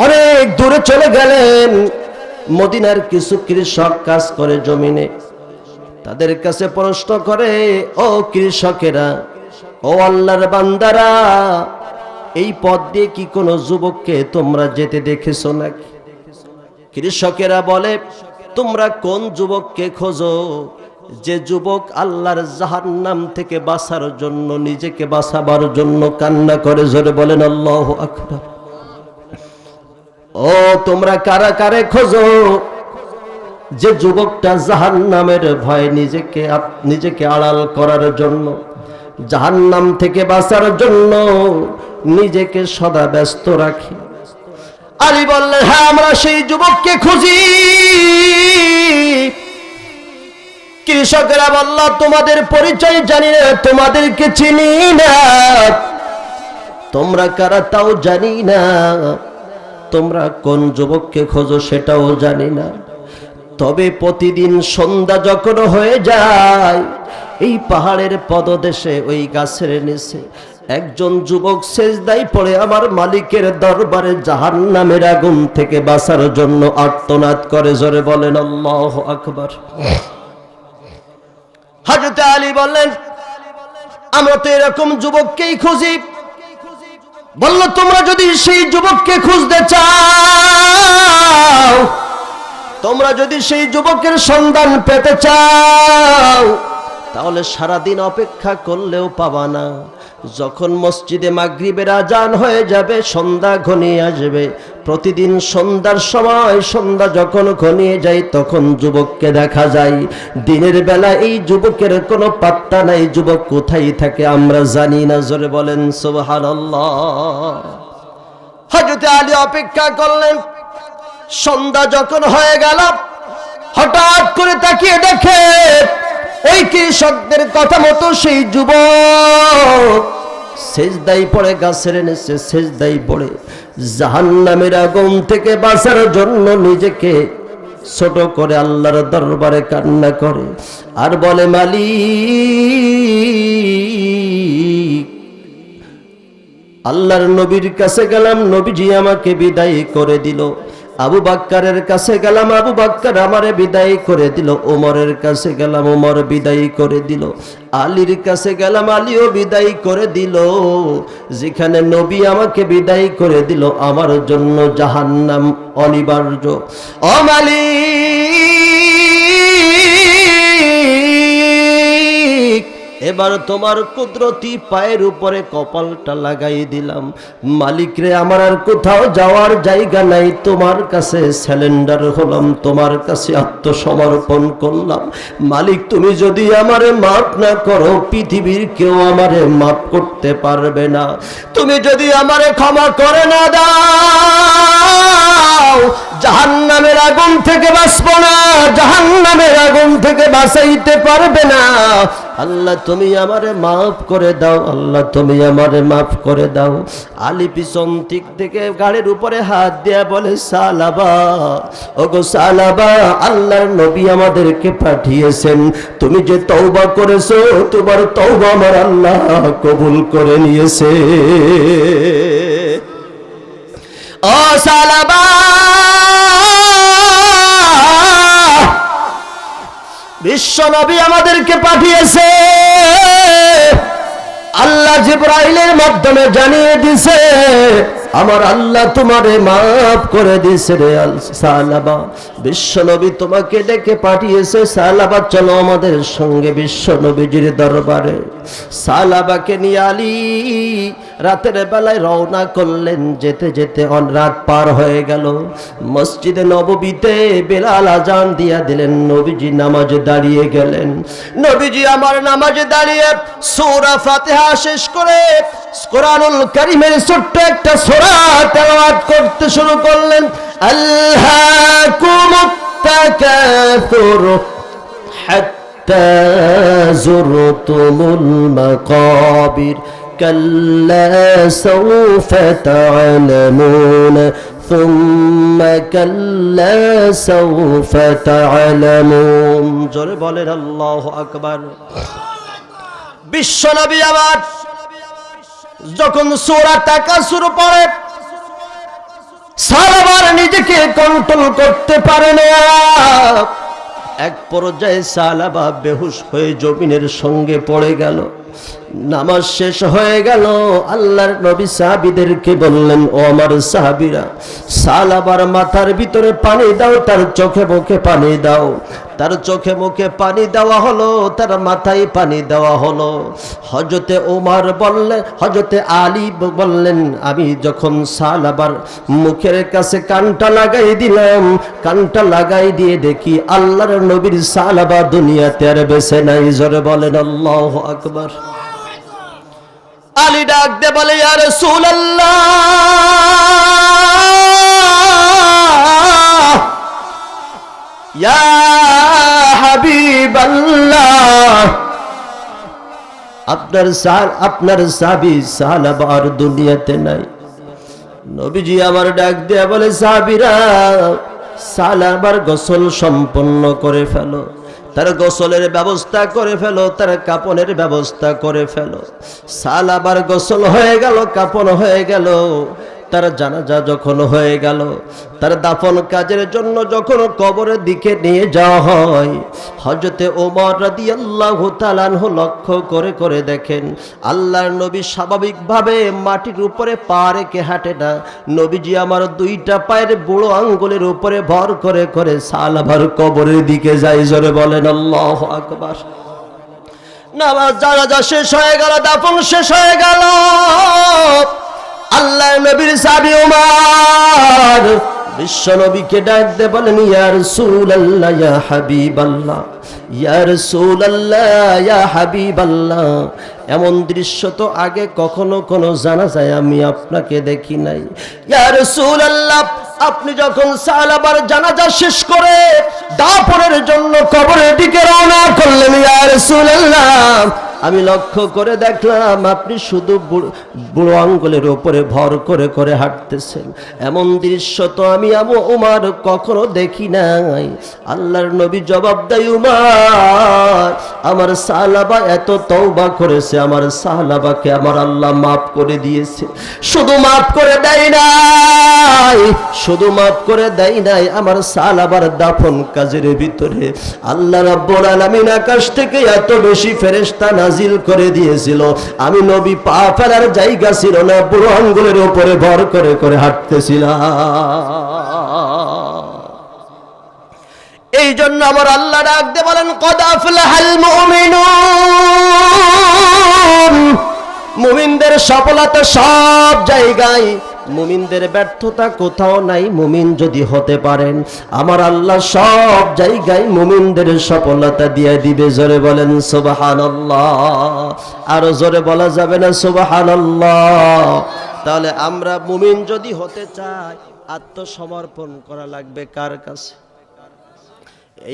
অনেক দূরে চলে গেলেন। মদিনার কিছু কৃষক কাজ করে জমিনে, তাদের কাছে প্রশ্ন করে, ও কৃষকেরা, ও আল্লাহর বান্দারা, এই পথ দিয়ে কি কোনো যুবককে তোমরা যেতে দেখেছো নাকি? কৃষকেরা বলে, তোমরা কোন যুবককে খোঁজো? যে যুবক আল্লাহর জাহান্নাম থেকে বাঁচার জন্য, নিজেকে বাঁচাবার জন্য কান্না করে। জোরে বলেন আল্লাহু আকবার। ও তোমরা কারা কারে খোঁজো? যে যুবকটা জাহান্নামের ভয়ে নিজেকে আড়াল করার জন্য, জাহান্নাম থেকে বাঁচার জন্য নিজেকে সদা ব্যস্ত রাখে। আলী বললেন, হ্যাঁ, আমরা সেই যুবককে খুঁজি। কৃষকেরা বলল, তোমাদের পরিচয় জানি না, তোমাদেরকে চিনি না, তোমরা কারা তাও জানি না, তোমরা কোন যুবককে খোঁজো সেটাও জানি না। তবে প্রতিদিন সন্ধ্যা যখন হয়ে যায়, এই পাহাড়ের পদদেশে ওই গাছের নিচে একজন যুবক সেজদায় পড়ে আমার মালিকের দরবারে জাহান্নামের আগুন থেকে বাঁচার জন্য আর্তনাদ করে। জোরে বলেন আল্লাহু আকবার। হযরত আলী বললেন, আমরা তো এরকম যুবককেই খুঁজি। বলল, তোমরা যদি সেই যুবককে খুঁজতে চাও, তোমরা যদি সেই যুবকের সন্ধান পেতে চাও, তাহলে সারাদিন অপেক্ষা করলেও পাবা না। যখন মসজিদে মাগরিবের আজান হয়ে যাবে, সন্ধ্যা ঘনিয়ে আসবে, প্রতিদিন সন্ধ্যার সময় সন্ধ্যা যখন ঘনিয়ে যায় তখন যুবককে দেখা যায়। দিনের বেলা এই যুবকের কোনো পাত্তা নাই, যুবক কোথায় থাকে আমরা জানি না। জোরে বলেন সুবহানাল্লাহ। হযরত আলী অপেক্ষা করলেন, সন্ধ্যা যখন হয়ে গেল হঠাৎ করে তাকিয়ে দেখে ওই কৃষকদের কথা মতো সেই যুবক সেজদায় পড়ে, গাছের নিচে সেজদায় পড়ে জাহান্নামের আগুন থেকে বাঁচার জন্য নিজেকে ছোট করে আল্লাহর দরবারে কান্না করে আর বলে, মালিক, আল্লাহর নবীর কাছে গেলাম, নবীজি আমাকে বিদায় করে দিল। আবু বাক্কারের কাছে গেলাম, আবু বাক্কার আমারে বিদায় করে দিল। ওমরের কাছে গেলাম, ওমর বিদায় করে দিল। আলীর কাছে গেলাম, আলীও বিদায় করে দিল। যেখানে নবী আমাকে বিদায় করে দিল, আমার জন্য জাহান্নাম অনিবার্য। ও মালিক, এবার তোমার কুদরতি পায়ের উপরে কপালটা লাগাই দিলাম। মালিক রে, আমার আর কোথাও যাওয়ার জায়গা নাই, তোমার কাছে স্যালেন্ডার হলাম, তোমার কাছে আত্মসমর্পণ করলাম। মালিক, তুমি যদি আমারে মাফ না করো, পৃথিবীর কেউ আমারে মাফ করতে পারবে না। তুমি যদি আমারে ক্ষমা করে না দাও, জাহান্নামের আগুন থেকে বাঁচবো না, জাহান্নামের আগুন থেকে বাঁচাইতে পারবে না। আল্লাহ, তুমি আমারে মাফ করে দাও, আল্লাহ তুমি আমারে মাফ করে দাও। আলী পিছন দিক থেকে গাড়ির উপরে হাত দিয়া বলে, সালাবা, ওগো সালাবা, আল্লাহর নবী আমাদেরকে পাঠিয়েছেন, তুমি যে তওবা করেছো, তোমার তওবা আমার আল্লাহ কবুল করে নিয়েছে। ও সালাবা, বিশ্ব নবী আমাদেরকে পাঠিয়েছে, আল্লাহ জিবরাইলের মাধ্যমে জানিয়ে দিছে, আমার আল্লাহ তোমারে মাফ করে দিছে রে সালাবা। বিশ্ব নবী তোমাকে ডেকে পাঠিয়েছে, সালাবা চলো আমাদের সঙ্গে বিশ্ব নবীজির দরবারে। সালাবাকে নিয়ে আলী রাতের বেলায় রওনা করলেন। যেতে যেতে রাত পার হয়ে গেল। মসজিদে নববীতে বেলাল আজান দিয়া দিলেন, নবীজি নামাজে দাঁড়িয়ে গেলেন। নবীজি আমার নামাজে দাঁড়িয়ে সূরা ফাতিহা শেষ করে কোরআনুল কারীমের ছোট্ট একটা সূরা তেলাওয়াত করতে শুরু করলেন। আল্লাকুমুত তাকাসুর হাত্তা যুরতুমুল মাকাবির কাল্লা সাউফা তা'লামুন সুম্মা কাল্লা সাউফা তা'লামুন। জোরে বলেন আল্লাহু আকবার। বিশ্বনবী আবার যখন সূরা তাকাসুর পড়ে, সাহাবার নিজেকে কন্ট্রোল করতে পারে না। এক পর্যায়ে সাহাবা বেহুশ হয়ে জমিনের সঙ্গে পড়ে গেল। নামাজ শেষ হয়ে গেল। আল্লাহর নবী সাহাবীদেরকে বললেন, ও আমার সাহাবীরা, সাহাবার মাথার ভিতরে পানি দাও, তার চোখে মুখে পানি দাও। তার চোখে মুখে পানি দেওয়া হলো, তার মাথায় পানি দেওয়া হলো। হযরতে ওমর বললেন, হযরতে আলী বললেন, আমি যখন সাহাবার মুখের কাছে কানটা লাগাই দিলাম, কানটা লাগাই দিয়ে দেখি আল্লাহর নবীর সাহাবা দুনিয়াতে আর বেঁচে নাই। জোরে বলেন আল্লাহু আকবার। আলী ডাক দে বলে, ইয়া রাসূলুল্লাহ, ইয়া হাবিবাল্লাহ, আপনার সাহাবী সাহাবা আর দুনিয়াতে নাই। নবীজি আমার ডাক দিয়ে বলে, সাহাবীরা, সাহাবার গোসল সম্পন্ন করে ফেলো, তার গোসলের ব্যবস্থা করে ফেলো, তার কাপনের ব্যবস্থা করে ফেলো। সাহাবার গোসল হয়ে গেল, কাপন হয়ে গেল। তার জানাজা যখন হয়ে গেল, তার দাফন কাজের জন্য যখন কবরের দিকে নিয়ে যাওয়া হয়, হযরতে ওমর রাদিয়াল্লাহু তাআলা আনহু লক্ষ্য করে করে দেখেন আল্লাহর নবী স্বাভাবিকভাবে মাটির উপরে পা রেখে হাঁটে না। নবীজি আমার দুইটা পায়ের বুড়ো আঙ্গুলের উপরে ভর করে করে সাহাবার কবরের দিকে যায়। জোরে বলেন আল্লাহু আকবার। নামাজ জানাজা শেষ হয়ে গেল, দাফন শেষ হয়ে গেল। আল্লাহর নবীর সাহাবী ওমর বিশ্ব নবীকে ডাক দিয়ে বলেন, ইয়া রাসূলুল্লাহ, ইয়া হাবিবাল্লাহ, ইয়া রাসূলুল্লাহ, ইয়া হাবিবাল্লাহ, এমন দৃশ্য তো আগে কখনো কোনো জানাজায় আমি আপনাকে দেখি নাই। ইয়া রাসূলুল্লাহ, আপনি যখন সাহাবার জানাজা শেষ করে দাফনের জন্য কবরের দিকে রওনা করলেন, ইয়া রাসূলুল্লাহ, আমি লক্ষ্য করে দেখলাম আপনি শুধু বুড়ো আঙ্গুলের উপরে ভর করে করে হাঁটতেছেন। এমন দৃশ্য তো আমি উমর কখনো দেখি নাই। আল্লাহর নবী জবাব দেয়, উমর, আমার সাহাবা এত তওবা করেছে, আমার সাহাবাকে আমার আল্লাহ মাফ করে দিয়েছে। শুধু মাফ করে দেয় নাই, শুধু মাফ করে দেয় নাই, আমার সাহাবার দাফন কাজের ভিতরে আল্লাহ রাব্বুল আলামিন আকাশ থেকে এত বেশি ফেরেশতা নাজিল করে দিয়েছিল, আমি নবী পা ফেলার জায়গা ছিল না, বুড়ো আঙ্গুলের উপরে ভর করে করে হাঁটতেছিলাম। এই জন্য আমার আল্লাহ ডাক দিয়ে বলেন, কদ আফলাহাল মুমিনুন, মুমিনদের সফলতা সব জায়গায়, মুমিনদের ব্যর্থতা কোথাও নাই। মুমিন যদি হতে পারেন, আমার আল্লাহ সব জায়গায় মুমিনদের সফলতা দিয়ে দিবে। জোরে বলেন সুবহানাল্লাহ। আরো জোরে বলা যাবে না সুবহানাল্লাহ? তাহলে আমরা মুমিন যদি হতে চাই, আত্মসমর্পণ করা লাগবে কার কাছে?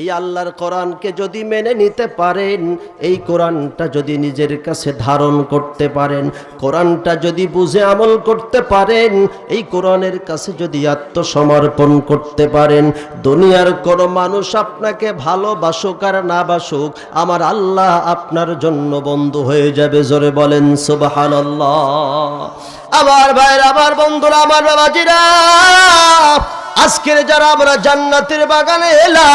এই আল্লাহর কোরআনকে যদি মেনে নিতে পারেন, এই কোরআনটা যদি নিজের কাছে ধারণ করতে পারেন, কোরআনটা যদি বুঝে আমল করতে পারেন, এই কোরআনের কাছে যদি আত্মসমর্পণ করতে পারেন, দুনিয়ার কোনো মানুষ আপনাকে ভালোবাসুক আর না বাসুক, আমার আল্লাহ আপনার জন্য বন্ধু হয়ে যাবে। জোরে বলেন সুবহানাল্লাহ। আমার ভাইরা, আমার বন্ধুরা, আমার বাবাজিরা, আজকের যারা আমরা জান্নাতের বাগানে এলাম,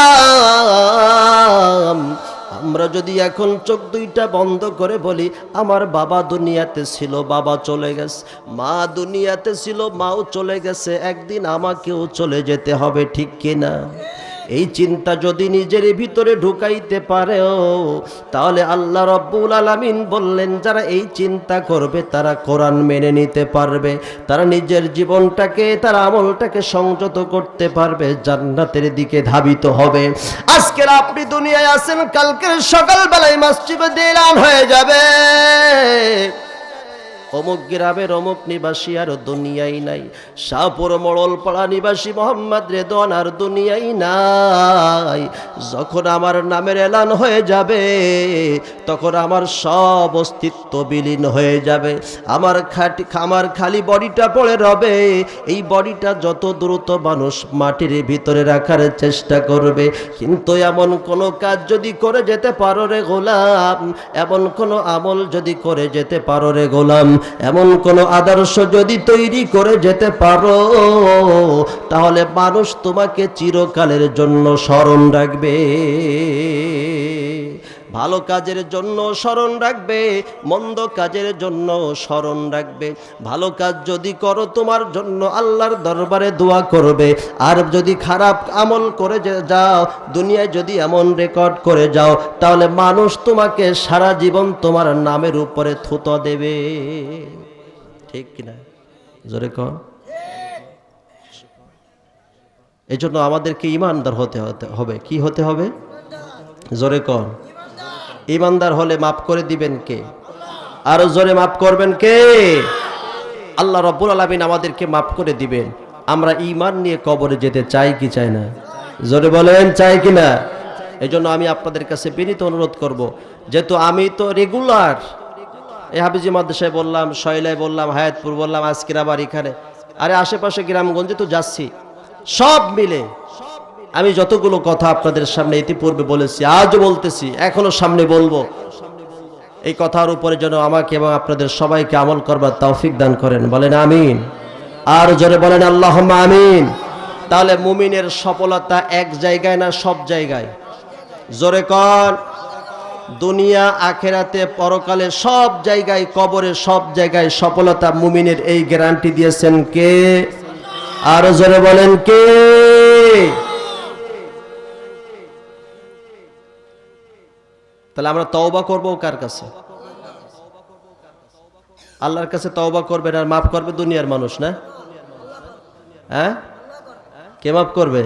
আমরা যদি এখন চোখ দুইটা বন্ধ করে বলি, আমার বাবা দুনিয়াতে ছিল, বাবা চলে গেছে, মা দুনিয়াতে ছিল, মাও চলে গেছে, একদিন আমাকেও চলে যেতে হবে, ঠিক কিনা? এই চিন্তা যদি নিজের ভিতরে ঢুকাইতে পারেও, তাহলে আল্লাহ রাব্বুল আলামিন বললেন, যারা এই চিন্তা করবে তারা কোরআন মেনে নিতে পারবে, তারা নিজের জীবনটাকে, তার আমলটাকে সংযত করতে পারবে, জান্নাতের দিকে ধাবিত হবে। আজকের আপনি দুনিয়ায় আছেন, কালকের সকালবেলায় মসজিদে এলান হয়ে যাবে, অমুক গ্রামের অমুক নিবাসী আর দুনিয়াই নাই, শাহপুর মোড়লপাড়া নিবাসী মোহাম্মদ রেদওয়ান আর দুনিয়াই নাই। যখন আমার নামের এলান হয়ে যাবে, তখন আমার সব অস্তিত্ব বিলীন হয়ে যাবে, আমার খালি বডিটা পড়ে রবে। এই বডিটা যত দ্রুত মানুষ মাটির ভিতরে রাখার চেষ্টা করবে, কিন্তু এমন কোনো কাজ যদি করে যেতে পারো রে গোলাম, এমন কোনো আমল যদি করে যেতে পারো রে গোলাম, এমন কোন আদর্শ যদি তৈরি করে যেতে পারো, তাহলে মানুষ তোমাকে চিরকালের জন্য স্মরণ রাখবে। ভালো কাজের জন্য স্মরণ রাখবে, মন্দ কাজের জন্য স্মরণ রাখবে। ভালো কাজ যদি করো, তোমার জন্য আল্লাহর দরবারে দোয়া করবে, আর যদি খারাপ আমল করে যাও, দুনিয়ায় যদি এমন রেকর্ড করে যাও, তাহলে মানুষ তোমাকে সারা জীবন তোমার নামের উপরে থুতো দেবে, ঠিক কিনা? জোরে কর। এই জন্য আমাদেরকে ইমানদার হতে হবে। কি হতে হবে? জোরে কর। ইমানদার হলে মাফ করে দিবেন কে? আরো জোরে, মাফ করবেন কে? আল্লাহ রাব্বুল আলামিন আমাদেরকে মাফ করে দিবেন। আমরা ঈমান নিয়ে কবরে যেতে চাই কি চাই না? জোরে বলেন, চাই কি না? এই জন্য আমি আপনাদের কাছে বিনীত অনুরোধ করব, যেহেতু আমি তো রেগুলার এই হাফিজি মাদ্রাসায় বললাম, শৈলায় বললাম, হায়াতপুর বললাম, আজকের আবার এখানে, আরে আশেপাশে গ্রামগঞ্জে তো যাচ্ছি, সব মিলে আমি যতগুলো কথা আপনাদের সামনে ইতিপূর্বে বলেছি, আজও বলতেছি, এখনো সামনে বলবো, এই কথার উপরে যেন আমাকে এবং আপনাদের সবাইকে আমল করবার তৌফিক দান করেন। বলেন আমিন। আর জোরে বলেন আল্লাহুম্মা আমিন। তাহলে মুমিনের সফলতা এক জায়গায় না সব জায়গায়? জোরে কর। দুনিয়া আখেরাতে পরকালে সব জায়গায়, কবরে সব জায়গায় সফলতা মুমিনের, এই গ্যারান্টি দিয়েছেন কে? আর জোরে বলেন কে? তাহলে আমরা তওবা করব কার কাছে? আল্লাহর কাছে তওবা করবেন আর মাফ করবে দুনিয়ার মানুষ না? হ্যাঁ, কে মাফ করবে?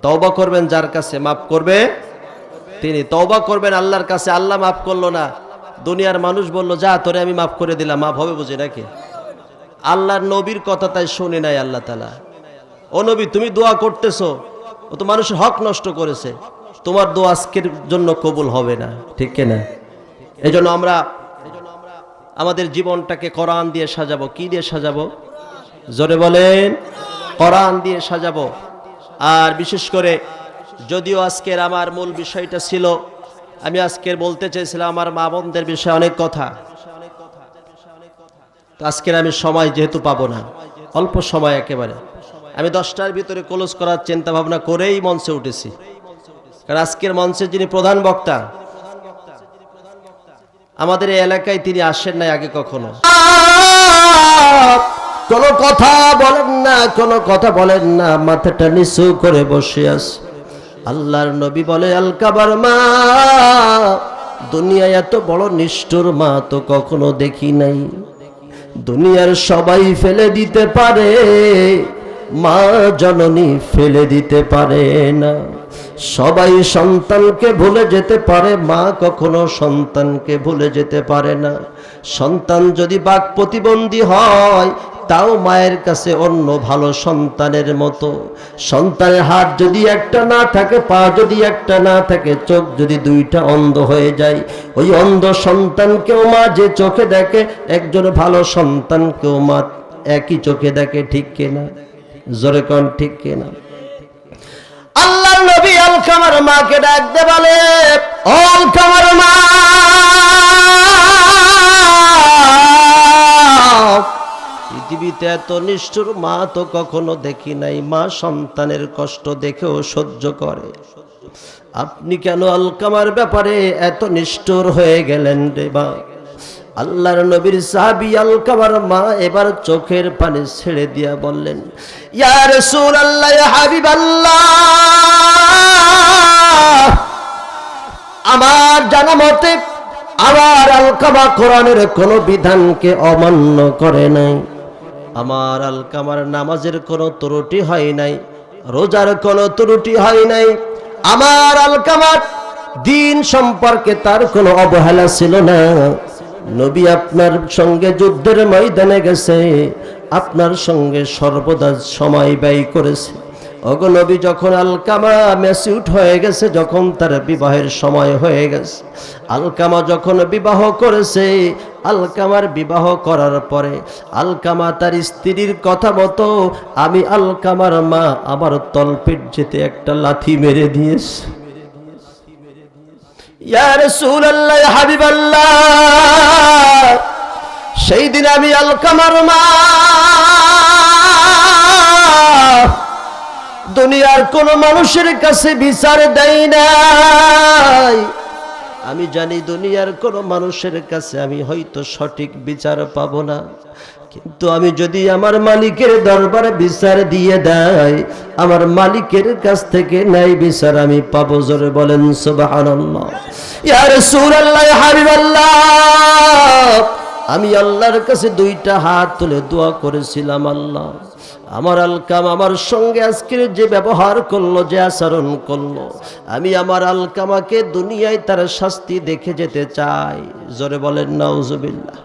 তওবা করবেন যার কাছে, মাফ করবে তিনি। তওবা করবেন আল্লাহর কাছে, আল্লাহ মাফ করলো না, দুনিয়ার মানুষ বলল যা তোরে আমি মাফ করে দিলাম, মাফ হবে বুঝি নাকি? আল্লাহর নবীর কথা তাই শুনে নাই আল্লাহ তাআলা। ও নবী, তুমি দোয়া করতেছো, ও তো মানুষের হক নষ্ট করেছে, তোমার দোয়া আজকের জন্য কবুল হবে না, ঠিক কিনা? এজন্য আমরা আমাদের জীবনটাকে কোরআন দিয়ে সাজাবো। কি দিয়ে সাজাবো? জোরে বলেন, কোরআন দিয়ে সাজাবো। আর বিশেষ করে যদিও আজকের আমার মূল বিষয়টা ছিল, আমি আজকের বলতে চেয়েছিলাম আমার মা বোনদের বিষয়ে অনেক কথা, তো আজকের আমি সময় যেহেতু পাবো না, অল্প সময় একেবারে, আমি 10টার ভিতরে ক্লোজ করার চিন্তা ভাবনা করেই মঞ্চে উঠেছি। কারণ আজকের মঞ্চে যিনি প্রধান বক্তা, আমাদের এই এলাকায় তিনি আসেন নাই আগে কখনো। কোনো কথা বলেন না, কোনো কথা বলেন না, মাথাটা নিচু করে বসে আছে। আল্লাহর নবী বলে, আলকাবার মা, দুনিয়ায় এত বড় নিষ্ঠুর মা তো কখনো দেখি নাই। দুনিয়ার সবাই ফেলে দিতে পারে, মা জননী ফেলে দিতে পারে না। সবাই সন্তানকে ভুলে যেতে পারে, মা কখনো সন্তানকে ভুলে যেতে পারে না। সন্তান যদি বাক প্রতিবন্ধী হয়, তাও মায়ের কাছে অন্য ভালো সন্তানের মতো। সন্তানের হাত যদি একটা না থাকে, পা যদি একটা না থাকে, চোখ যদি দুইটা অন্ধ হয়ে যায়, ওই অন্ধ সন্তানকেও মা যে চোখে দেখে, একজন ভালো সন্তানকেও মা একই চোখে দেখে, ঠিক কিনা? জোরে কোন ঠিক কিনা? আল্লাহর নবী আলকামার মাকে ডাক দে বলে, ও আলকামার মা, পৃথিবীতে এত নিষ্ঠুর মা তো কখনো দেখি নাই। মা সন্তানের কষ্ট দেখেও সহ্য করে, আপনি কেন আলকামার ব্যাপারে এত নিষ্ঠুর হয়ে গেলেন রে মা? আল্লাহর নবীর সাহাবী আলকামার মা এবার চোখের পানি ছেড়ে দিয়া বললেন, ইয়া রাসূলুল্লাহ, ইয়া হাবিবাল্লাহ, আমার জানা মতে আমার আলকামা কোরআনের কোনো বিধানকে অমান্য করে নাই। আমার আলকামার নামাজের কোনো ত্রুটি হয় নাই, রোজার কোনো ত্রুটি হয় নাই। আমার আলকামার দিন সম্পর্কে তার কোনো অবহেলা ছিল না। নবী আপনার সঙ্গে যুদ্ধের ময়দানে গেছে, আপনার সঙ্গে সর্বদা সময় ব্যয় করেছে। ওগো নবী, যখন আলকামা ম্যাচিউর হয়ে গেছে, যখন তার বিবাহের সময় হয়ে গেছে, আলকামা যখন বিবাহ করেছে, আলকামার বিবাহ করার পরে আলকামা তার স্ত্রীর কথা মতো আমি আলকামার মা আমার তলপেট যেতে একটা লাথি মেরে দিয়েছে। ইয়া রাসূলুল্লাহ, ইয়া হাবিবাল্লাহ, সেই দিন আমি আলকামার মা দুনিয়ার কোন মানুষের কাছে বিচার দেই নাই। আমি জানি দুনিয়ার কোন মানুষের কাছে আমি হয়তো সঠিক বিচার পাবো না, কিন্তু আমি যদি আমার মালিকের দরবারে বিচার দিয়ে দেয়, আমার মালিকের কাছ থেকে ন্যায় বিচার আমি পাবো। জোরে বলেন সুবহানাল্লাহ। ইয়া রাসূলুল্লাহ, ইয়া হাবিবাল্লাহ, আমি আল্লাহর কাছে দুইটা হাত তুলে দোয়া করেছিলাম, আল্লাহ, আমার আলকাম আমার সঙ্গে আজকের যে ব্যবহার করলো, যে আচরণ করলো, আমি আমার আলকামাকে দুনিয়ায় তার শাস্তি দেখে যেতে চাই। জোরে বলেন নাউজুবিল্লাহ।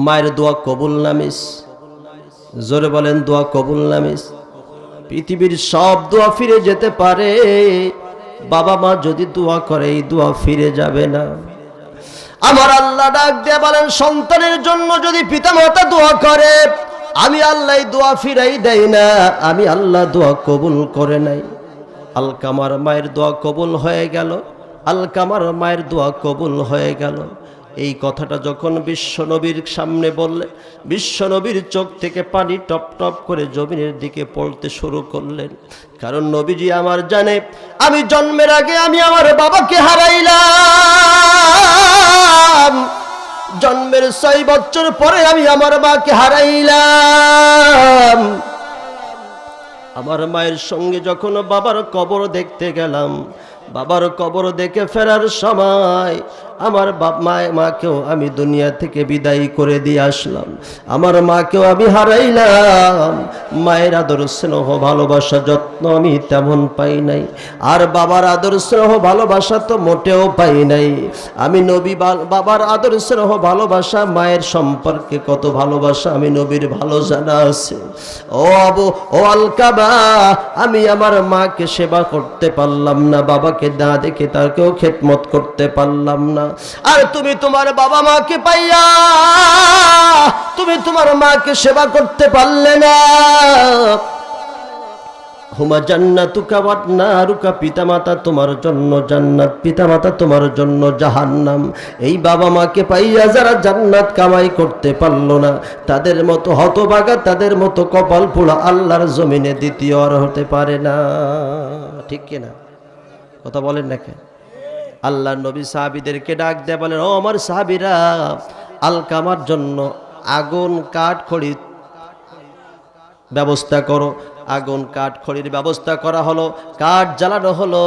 মায়ের দোয়া কবুল না মিস? জোরে বলেন দোয়া কবুল না মিস? পৃথিবীর সব দোয়া ফিরে যেতে পারে, বাবা মা যদি দোয়া করে এই দোয়া ফিরে যাবে না। আমার আল্লাহ ডাক দিয়ে বলেন, সন্তানের জন্য যদি পিতামাতা দোয়া করে, আমি আল্লাহ দোয়া ফিরাই দেয় না, আমি আল্লাহ দোয়া কবুল করে নাই। আলকামার মায়ের দোয়া কবুল হয়ে গেল, আলকামার মায়ের দোয়া কবুল হয়ে গেল। এই কথাটা যখন বিশ্বনবীর সামনে বললে, বিশ্বনবীর চোখ থেকে পানি টপ টপ করে জমিনের দিকে পড়তে শুরু করলেন। কারণ নবীজি আমার জানে, আমি জন্মের আগে আমি আমার বাবাকে হারাইলাম, জন্মের 6 বছর পরে আমি আমার মাকে হারাইলাম। আমার মায়ের সঙ্গে যখন বাবার কবর দেখতে গেলাম, বাবার কবর দেখে ফেরার সময় আমার মাকেও আমি দুনিয়া থেকে বিদায় করে দিয়ে আসলাম। আমার মাকেও আমি হারাইলাম। মায়ের আদর স্নেহ ভালোবাসা যত্ন আমি তেমন পাই নাই, আর বাবার আদর স্নেহ ভালোবাসা তো মোটেও পাই নাই। আমি নবী বাবার আদর স্নেহ ভালোবাসা, মায়ের সম্পর্কে কত ভালোবাসা আমি নবীর ভালো জানা আছে। ও আবু ও আলকাবা, আমি আমার মাকে সেবা করতে পারলাম না, বাবাকে না দেখে তাকেও খেদমত করতে পারলাম না। আর তুমি তোমার বাবা মাকে পাইয়া তুমি তোমার মাকে সেবা করতে পারলে না। হুমা জান্নাতুকা ওয়া নারুকা, পিতামাতা তোমার জন্য জান্নাত, পিতামাতা তোমার জন্য জাহান্নাম। এই বাবা মাকে পাইয়া যারা জান্নাত কামাই করতে পারলো না, তাদের মতো হতভাগা, তাদের মতো কপাল পোড়া আল্লাহর জমিনে দ্বিতীয় আর হতে পারে না। ঠিক কিনা? কথা বলেন না কেন? আল্লাহর নবী সাহাবীদেরকে ডাক দিয়ে বলেন, ও আমার সাহাবীরা, আলকামার জন্য আগুন কাঠ খড়ি ব্যবস্থা করো। আগুন কাঠ খড়ির ব্যবস্থা করা হলো, কাঠ জ্বালানো হলো।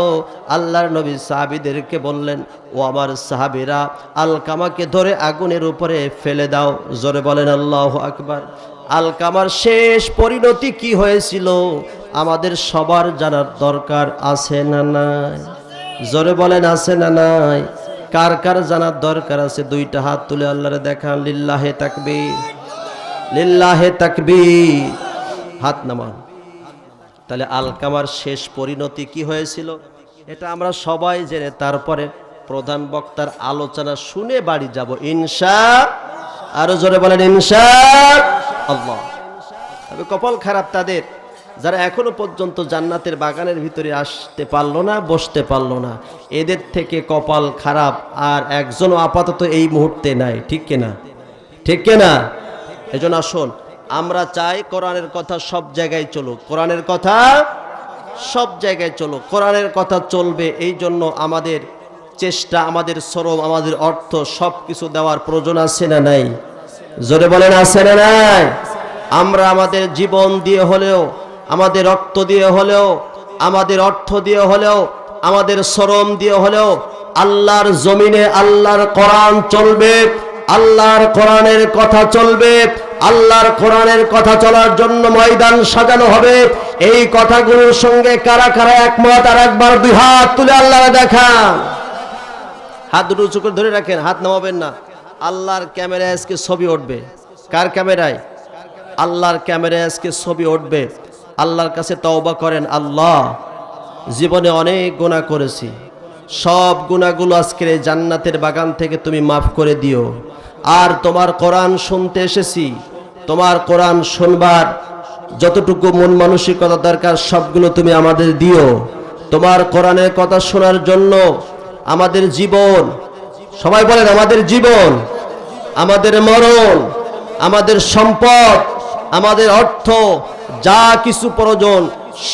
আল্লাহর নবী সাহাবীদেরকে বললেন, ও আমার সাহাবীরা, আলকামাকে ধরে আগুনের উপরে ফেলে দাও। জোরে বলেন আল্লাহু আকবার। আলকামার শেষ পরিণতি কি হয়েছিল আমাদের সবার জানার দরকার আছে না নাই? জোরে বলেন আছে না নাই? কার কার জানার দরকার আছে? দুইটা হাত তুলে আল্লাহরে দেখান। লিল্লাহে তাকবীর, লিল্লাহে তাকবীর। হাত নামান। তাহলে আলকামার শেষ পরিণতি কি হয়েছিল এটা আমরা সবাই জেনে তারপরে প্রধান বক্তার আলোচনা শুনে বাড়ি যাব ইনশাআল্লাহ। আরো জোরে বলেন ইনশাআল্লাহ। তবে কপাল খারাপ তাদের যারা এখনো পর্যন্ত জান্নাতের বাগানের ভিতরে আসতে পারলো না, বসতে পারলো না। এদের থেকে কপাল খারাপ আর একজনও আপাতত এই মুহূর্তে নাই। ঠিক কিনা? ঠিক কিনা? এজন্য আসুন, আমরা চাই কোরআনের কথা সব জায়গায় চলুক, কোরআনের কথা সব জায়গায় চলুক, কোরআনের কথা চলবে। এই জন্য আমাদের চেষ্টা, আমাদের শ্রম, আমাদের অর্থ সব কিছু দেওয়ার প্রয়োজন আছে না নাই? জোরে বলেন আছে না নাই? আমরা আমাদের জীবন দিয়ে হলেও, আমাদের রক্ত দিয়ে হলেও, আমাদের অর্থ দিয়ে হলেও, আমাদের শ্রম দিয়ে হলেও আল্লাহর জমিনে আল্লাহর কোরআন চলবে, আল্লাহর কোরআনের কথা চলবে। আল্লাহর কোরআনের কথা চলার জন্য ময়দান সাজানো হবে। এই কথাগুলোর সঙ্গে কারা কারা একমত? আর একবার দুই হাত তুলে আল্লাহরে দেখান। হাত দুটো উঁচু করে ধরে রাখেন, হাত নামাবেন না। আল্লাহর ক্যামেরায় আজকে ছবি উঠবে। কার ক্যামেরায়? আল্লাহর ক্যামেরায় আজকে ছবি উঠবে। আল্লাহর কাছে তওবা করেন, আল্লাহ জীবনে অনেক গুনাহ করেছি, সব গুনাহগুলো আজকের এই জান্নাতের বাগান থেকে তুমি মাফ করে দিও। আর তোমার কোরআন শুনতে এসেছি, তোমার কোরআন শুনবার যতটুকু মন মানসিকতা দরকার সবগুলো তুমি আমাদের দিও। তোমার কোরআনের কথা শোনার জন্য আমাদের জীবন, সবাই বলেন আমাদের জীবন, আমাদের মরণ, আমাদের সম্পদ, আমাদের অর্থ, যা কিছু প্রয়োজন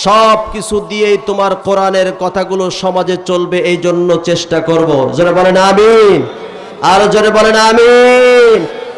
সব কিছু দিয়েই তোমার কোরআনের কথাগুলো সমাজে চলবে। এই জন্য চেষ্টা করব। জোরে বলেন আমিন। আর জোরে বলেন আমিন।